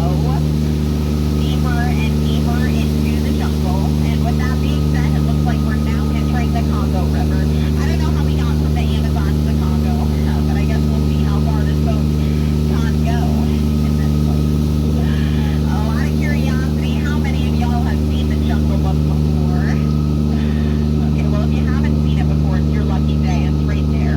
deeper and deeper into the jungle. And with that being said, it looks like we're now entering the Congo River. I don't know how we got from the Amazon to the Congo, but I guess we'll see how far this boat can go in this place. A lot of curiosity. How many of y'all have seen the Jungle Book before? Okay, well, if you haven't seen it before, it's your lucky day. It's right there.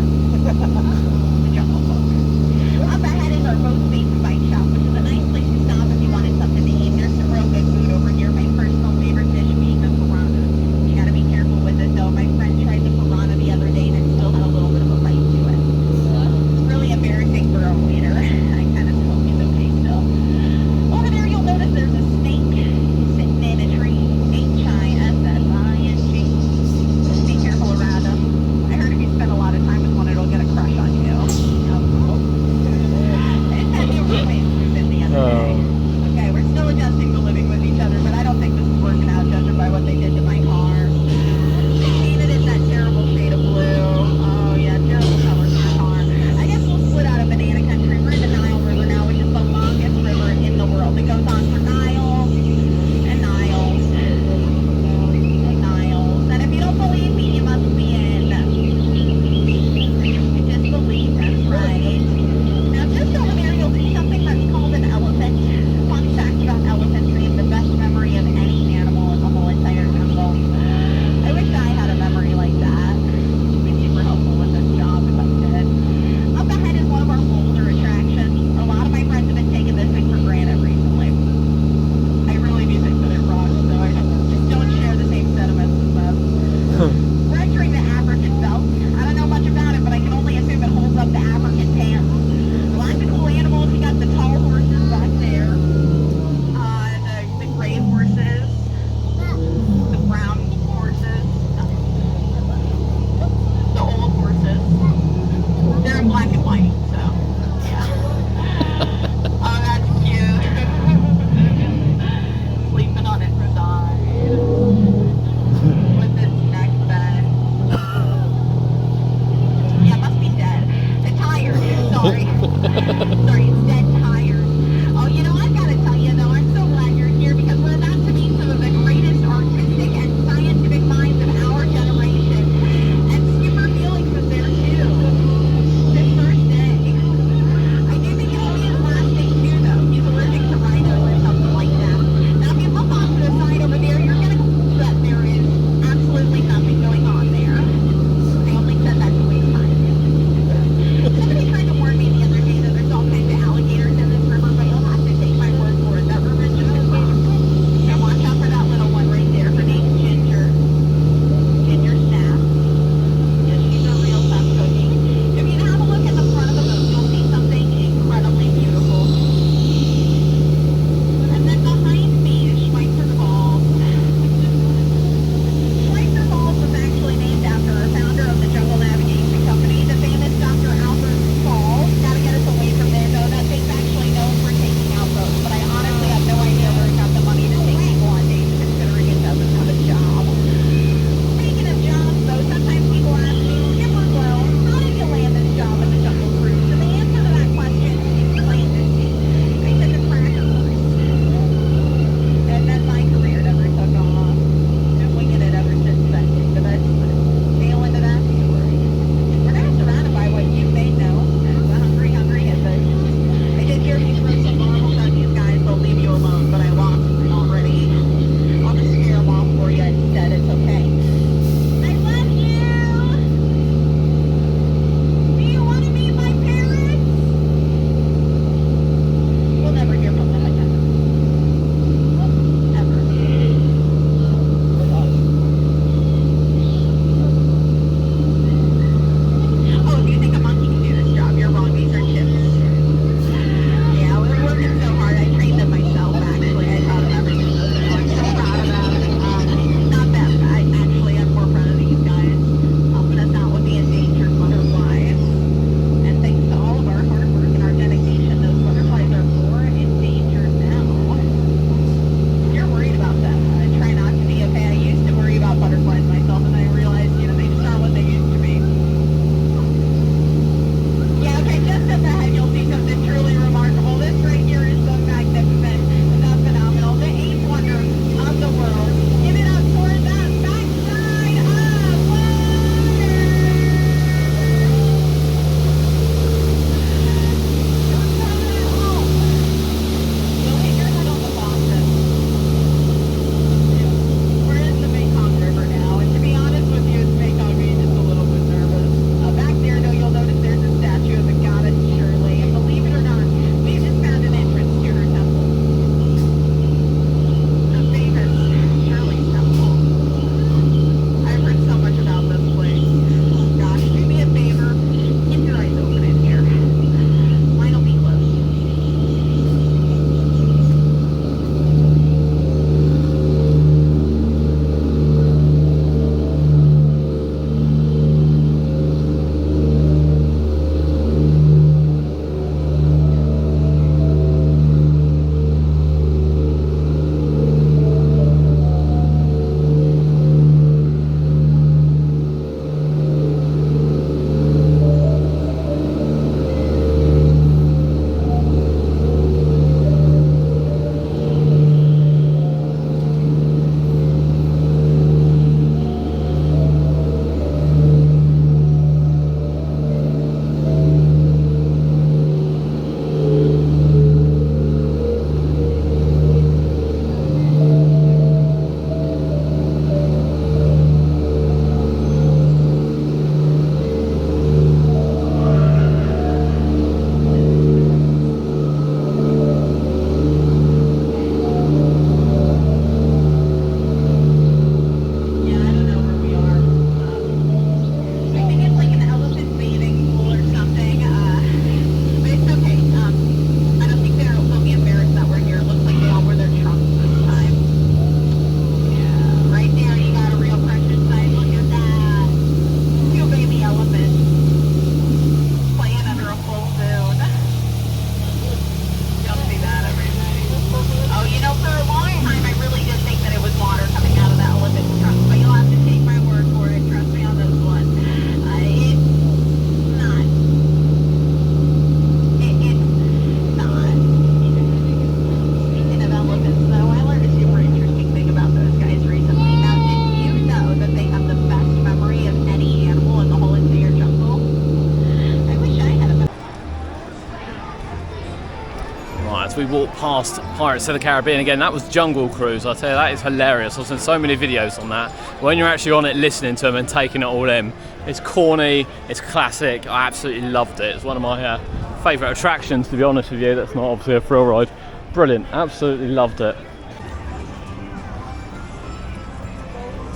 we walked past Pirates of the Caribbean again. That was Jungle Cruise. I tell you, that is hilarious. I've seen so many videos on that. When you're actually on it, listening to them and taking it all in, it's corny, it's classic. I absolutely loved it. It's one of my favourite attractions, to be honest with you. That's not obviously a thrill ride. Brilliant, absolutely loved it.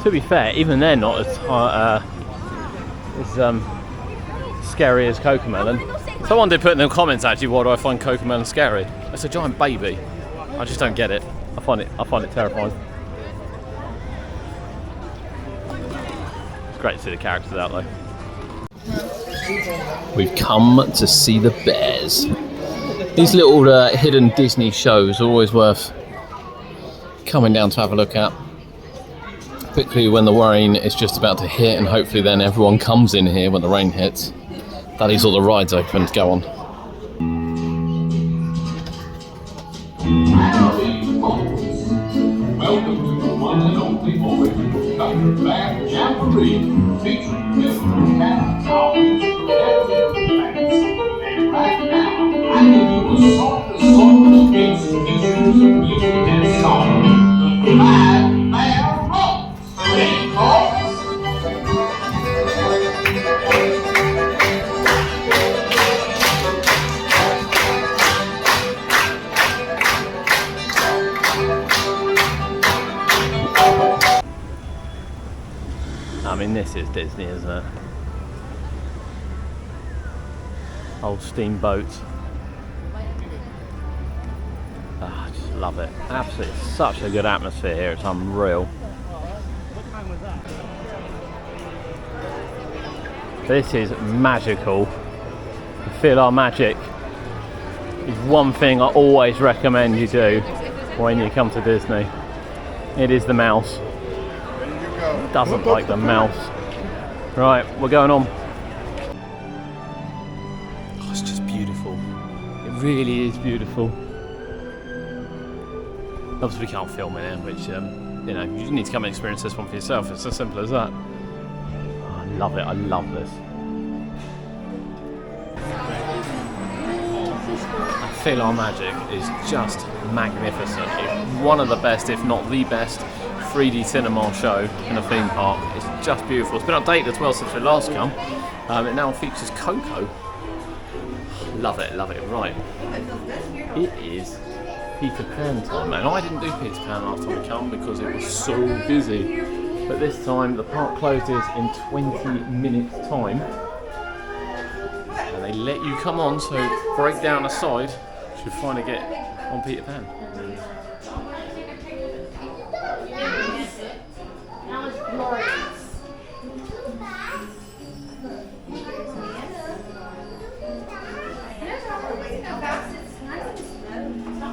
To be fair, even they're not as scary as Cocomelon. Someone did put in the comments actually, why do I find Cocomelon scary? It's a giant baby. I just don't get it. I find it terrifying. It's great to see the characters out though. We've come to see the bears. These little hidden Disney shows are always worth coming down to have a look at. Particularly when the rain is just about to hit, and hopefully then everyone comes in here when the rain hits. That is all the rides open to go on. Welcome to the one and only Orange Thunder Band Jamboree, featuring Mr. Cat Collins and right now, I give you a song of beats, features of music and song. The Five Bear Rocks. Ready, folks? I mean, this is Disney, isn't it? Old steamboats. I just love it. Absolutely, such a good atmosphere here. It's unreal. This is magical. To feel our magic is one thing I always recommend you do when you come to Disney. It is the mouse. Doesn't like the mouse. Right, we're going on. Oh, it's just beautiful. It really is beautiful. Obviously we can't film in it, which you know, you need to come and experience this one for yourself. It's as simple as that. Oh, I love it. I love this. Feel Our Magic is just magnificent. It's one of the best, if not the best, 3D cinema show in a theme park. It's just beautiful. It's been updated as well since we last come. It now features Coco. Love it, love it. Right. It is Peter Pan time, and I didn't do Peter Pan last time we come because it was so busy. But this time the park closes in 20 minutes time. And they let you come on, so break down a side should finally get on Peter Pan.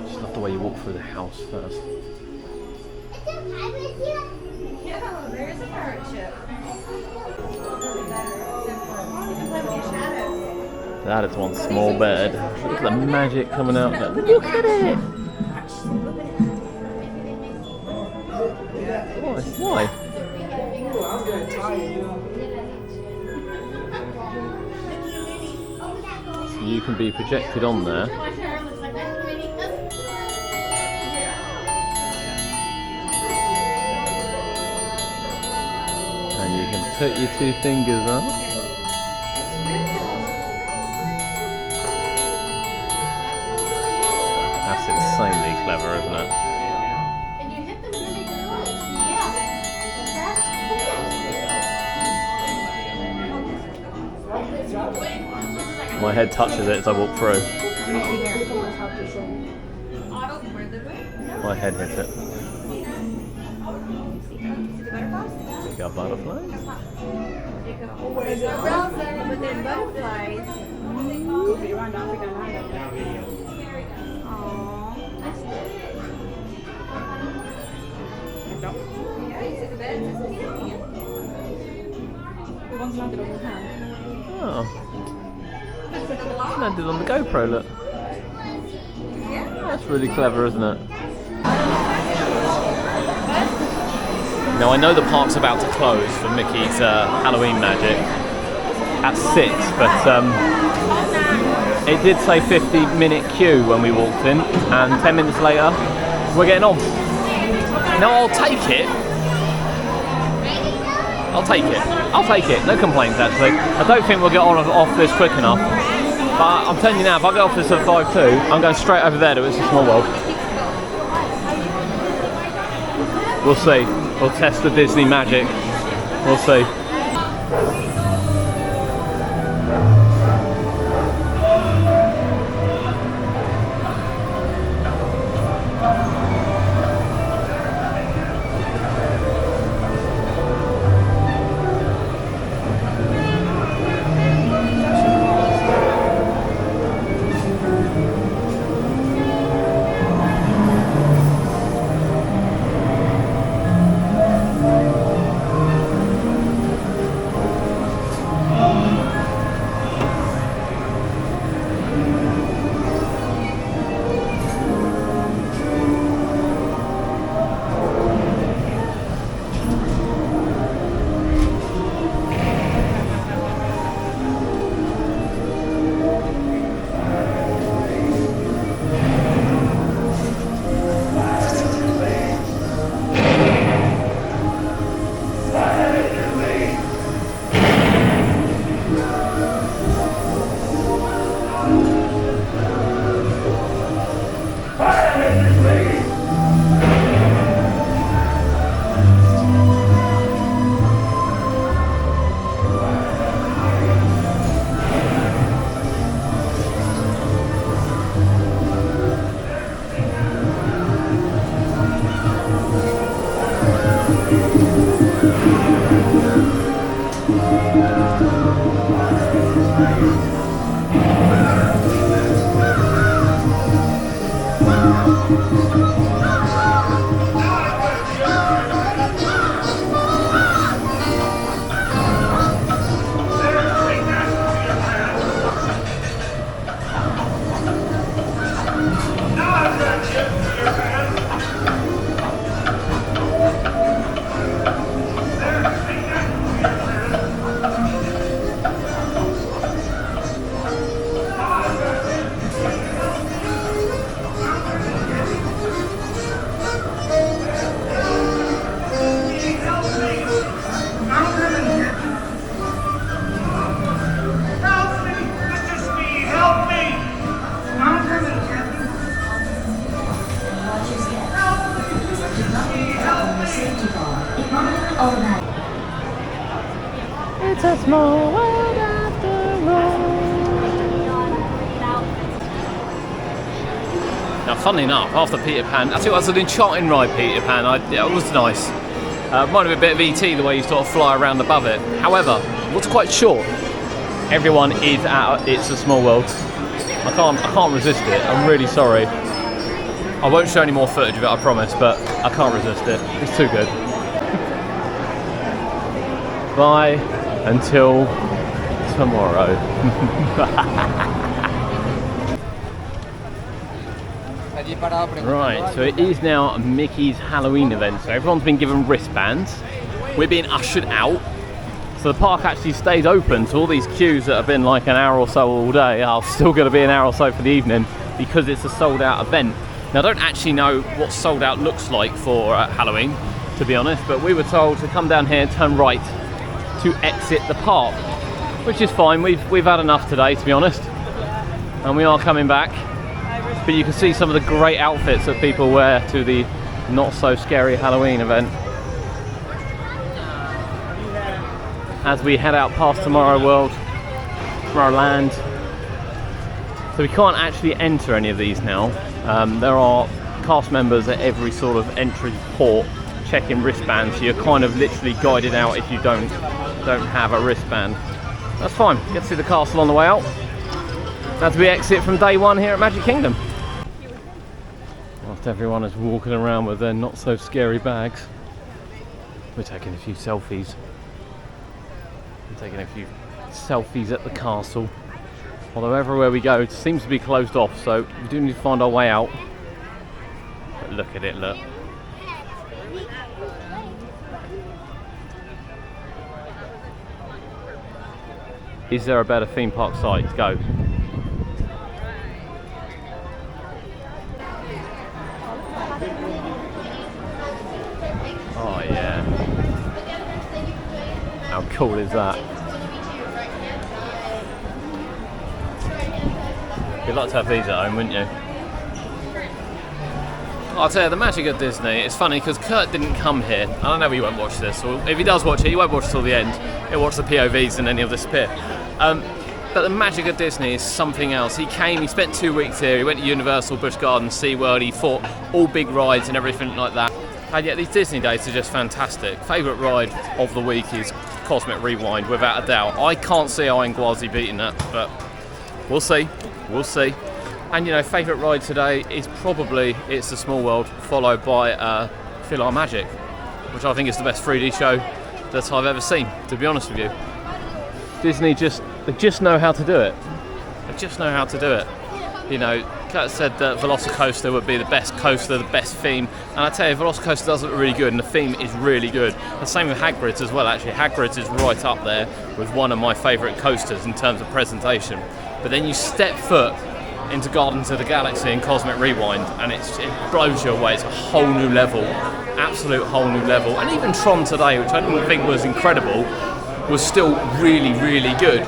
Just love the way you walk through the house first. Yeah, there's a pirate ship. That is one small bed. Look at the magic coming out. Look at it! Why? So you can be projected on there. And you can put your two fingers up. That's insanely clever, isn't it? And you hit them when they make noise. Yeah. That's cool. My head touches it as I walk through. My head hits it. We got butterflies. There's a round there, but they're butterflies. Oh. Landed on the GoPro, look. That's really clever, isn't it? Now I know the park's about to close for Mickey's Halloween magic at 6, but it did say 50-minute queue when we walked in, and 10 minutes later, we're getting on. Now I'll take it. I'll take it. No complaints actually. I don't think we'll get on off this quick enough. But I'm telling you now, if I get off this at 5:02, I'm going straight over there to It's a Small World. We'll see. We'll test the Disney magic. We'll see. It's a small world after all. Now, funnily enough, after Peter Pan, I think it was an enchanting ride, Peter Pan. It was nice. Reminded me a bit of E.T., the way you sort of fly around above it. However, what's quite short, everyone is at It's a Small World. I can't resist it. I'm really sorry. I won't show any more footage of it, I promise, but I can't resist it. It's too good. Bye until tomorrow. Right, so it is now Mickey's Halloween event. So everyone's been given wristbands. We're being ushered out. So the park actually stays open. So all these queues that have been like an hour or so all day are still going to be an hour or so for the evening because it's a sold out event. Now I don't actually know what sold out looks like for Halloween, to be honest, but we were told to come down here and turn right to exit the park, which is fine. We've had enough today, to be honest, and we are coming back. But you can see some of the great outfits that people wear to the not so scary Halloween event as we head out past Tomorrowland. So we can't actually enter any of these now. There are cast members at every sort of entry port checking wristbands, so you're kind of literally guided out if you don't have a wristband. That's fine. Get to see the castle on the way out as we exit from day one here at Magic Kingdom. Whilst everyone is walking around with their not so scary bags, we're taking a few selfies. We're taking a few selfies at the castle. Although everywhere we go it seems to be closed off, so we do need to find our way out. But look at it, look. Is there a better theme park site to go? cool is that? You'd like to have these at home, wouldn't you? I'll tell you, the magic of Disney, it's funny because Kurt didn't come here, and I know he won't watch this, or if he does watch it, he won't watch it till the end. He'll watch the POVs and then he'll disappear. But the magic of Disney is something else. He came, he spent 2 weeks here, he went to Universal, Busch Gardens, SeaWorld, he fought all big rides and everything like that. And yet these Disney days are just fantastic. Favourite ride of the week is Cosmic Rewind, without a doubt. I can't see Iron Gwazi beating that, but we'll see. We'll see. And you know, favourite ride today is probably It's a Small World, followed by Philhar Magic, which I think is the best 3D show that I've ever seen, to be honest with you. Disney they just know how to do it. They just know how to do it. You know, Kurt said that Velocicoaster would be the best coaster, the best theme, and I tell you, Velocicoaster does look really good, and the theme is really good. The same with Hagrid's as well, actually. Hagrid's is right up there with one of my favourite coasters in terms of presentation. But then you step foot into Guardians of the Galaxy and Cosmic Rewind, and it blows you away. It's a whole new level, absolute whole new level. And even Tron today, which I didn't think was incredible, was still really, really good.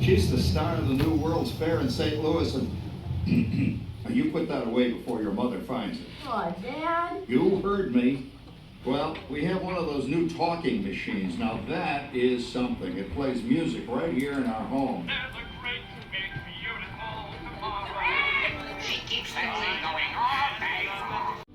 She's the star of the new World's Fair in St. Louis, and you put that away before your mother finds it. Oh, Dad? You heard me. Well, we have one of those new talking machines. Now that is something. It plays music right here in our home.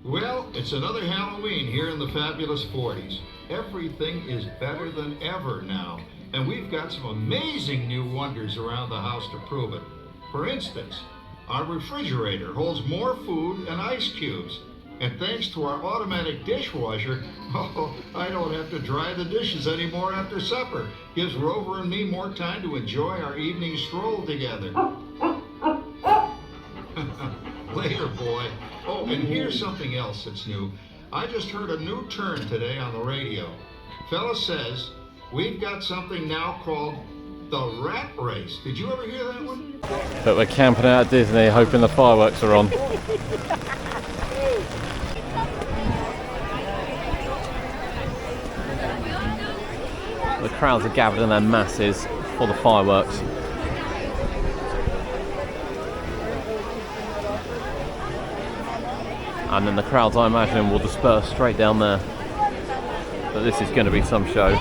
Well, it's another Halloween here in the fabulous 40s. Everything is better than ever now. And we've got some amazing new wonders around the house to prove it. For instance, our refrigerator holds more food and ice cubes. And thanks to our automatic dishwasher, I don't have to dry the dishes anymore after supper. Gives Rover and me more time to enjoy our evening stroll together. Later, boy. Oh, and here's something else that's new. I just heard a new turn today on the radio. Fella says, we've got something now called the Rat Race. Did you ever hear that one? But we're camping out at Disney, hoping the fireworks are on. The crowds are gathered in their masses for the fireworks. And then the crowds, I imagine, will disperse straight down there. But this is going to be some show.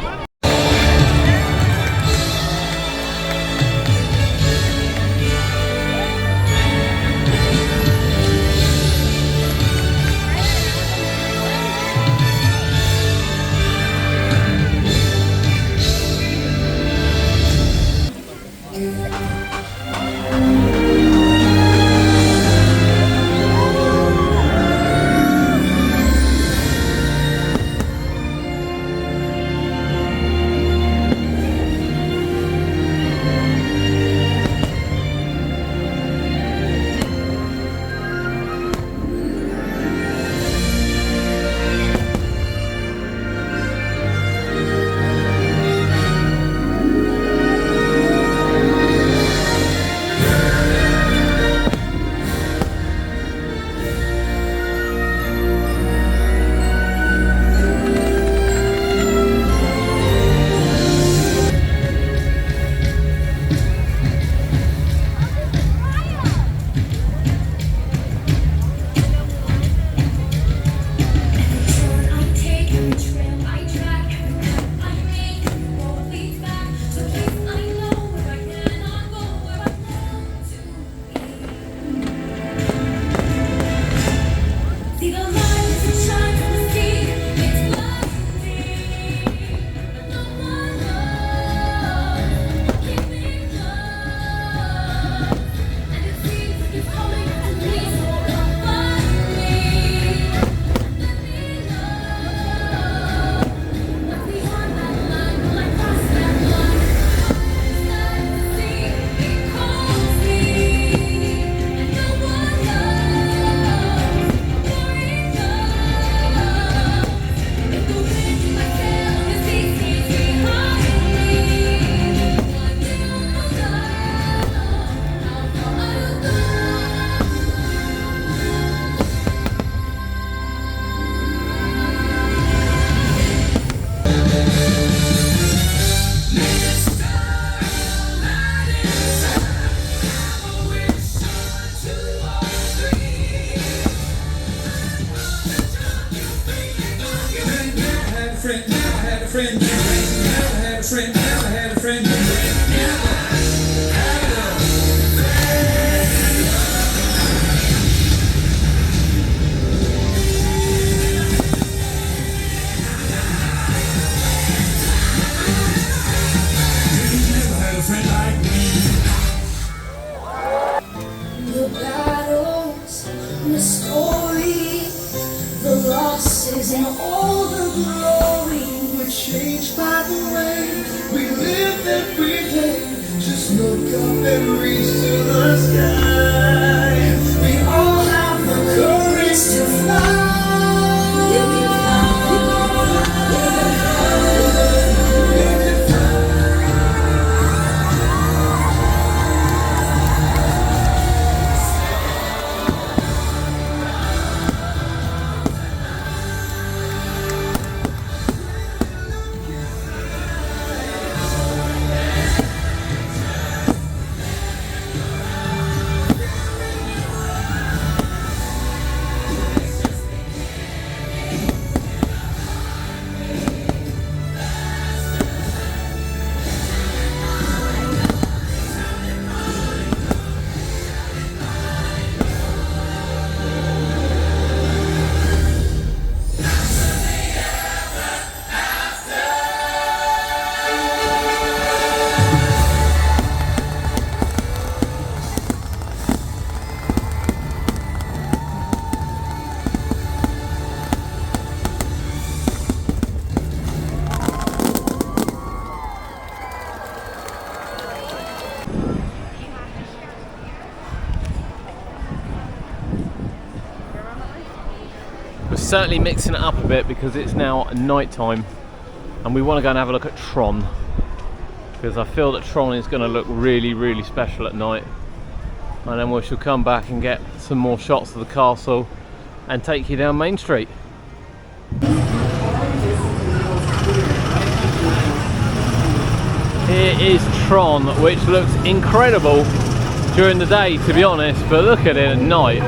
and reach to the sky. We all have the courage to fly. You can We're certainly mixing it up a bit because it's now night time and we want to go and have a look at Tron, because I feel that Tron is going to look really, really special at night. And then we shall come back and get some more shots of the castle and take you down Main Street. Here is Tron, which looks incredible during the day, to be honest, but look at it at night.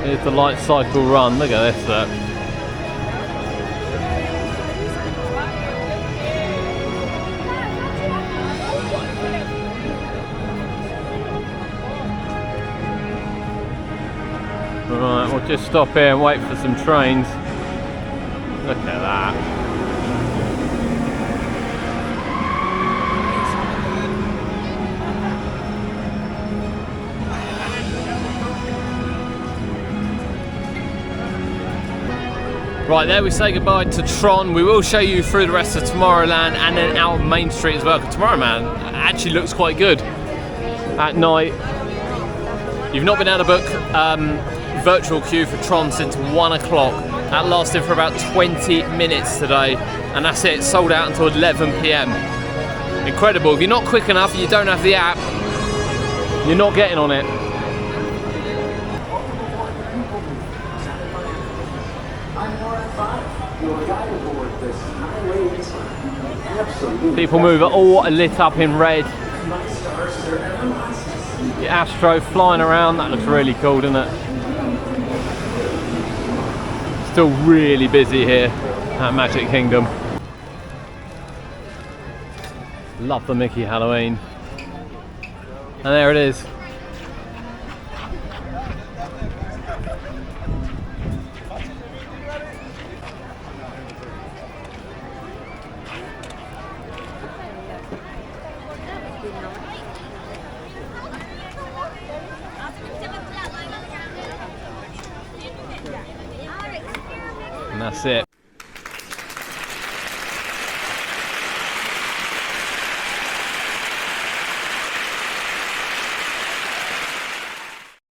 Here's the Lightcycle Run, look at this look. Right, we'll just stop here and wait for some trains. Look at that. Right, there we say goodbye to Tron. We will show you through the rest of Tomorrowland and then out Main Street as well, because Tomorrowland actually looks quite good at night. You've not been able to book virtual queue for Tron since 1 o'clock. That lasted for about 20 minutes today, and that's it, sold out until 11 PM. Incredible. If you're not quick enough and you don't have the app, you're not getting on it. People move are all lit up in red. The Astro flying around, that looks really cool, doesn't it? Still really busy here at Magic Kingdom. Love the Mickey Halloween. And there it is. And that's it.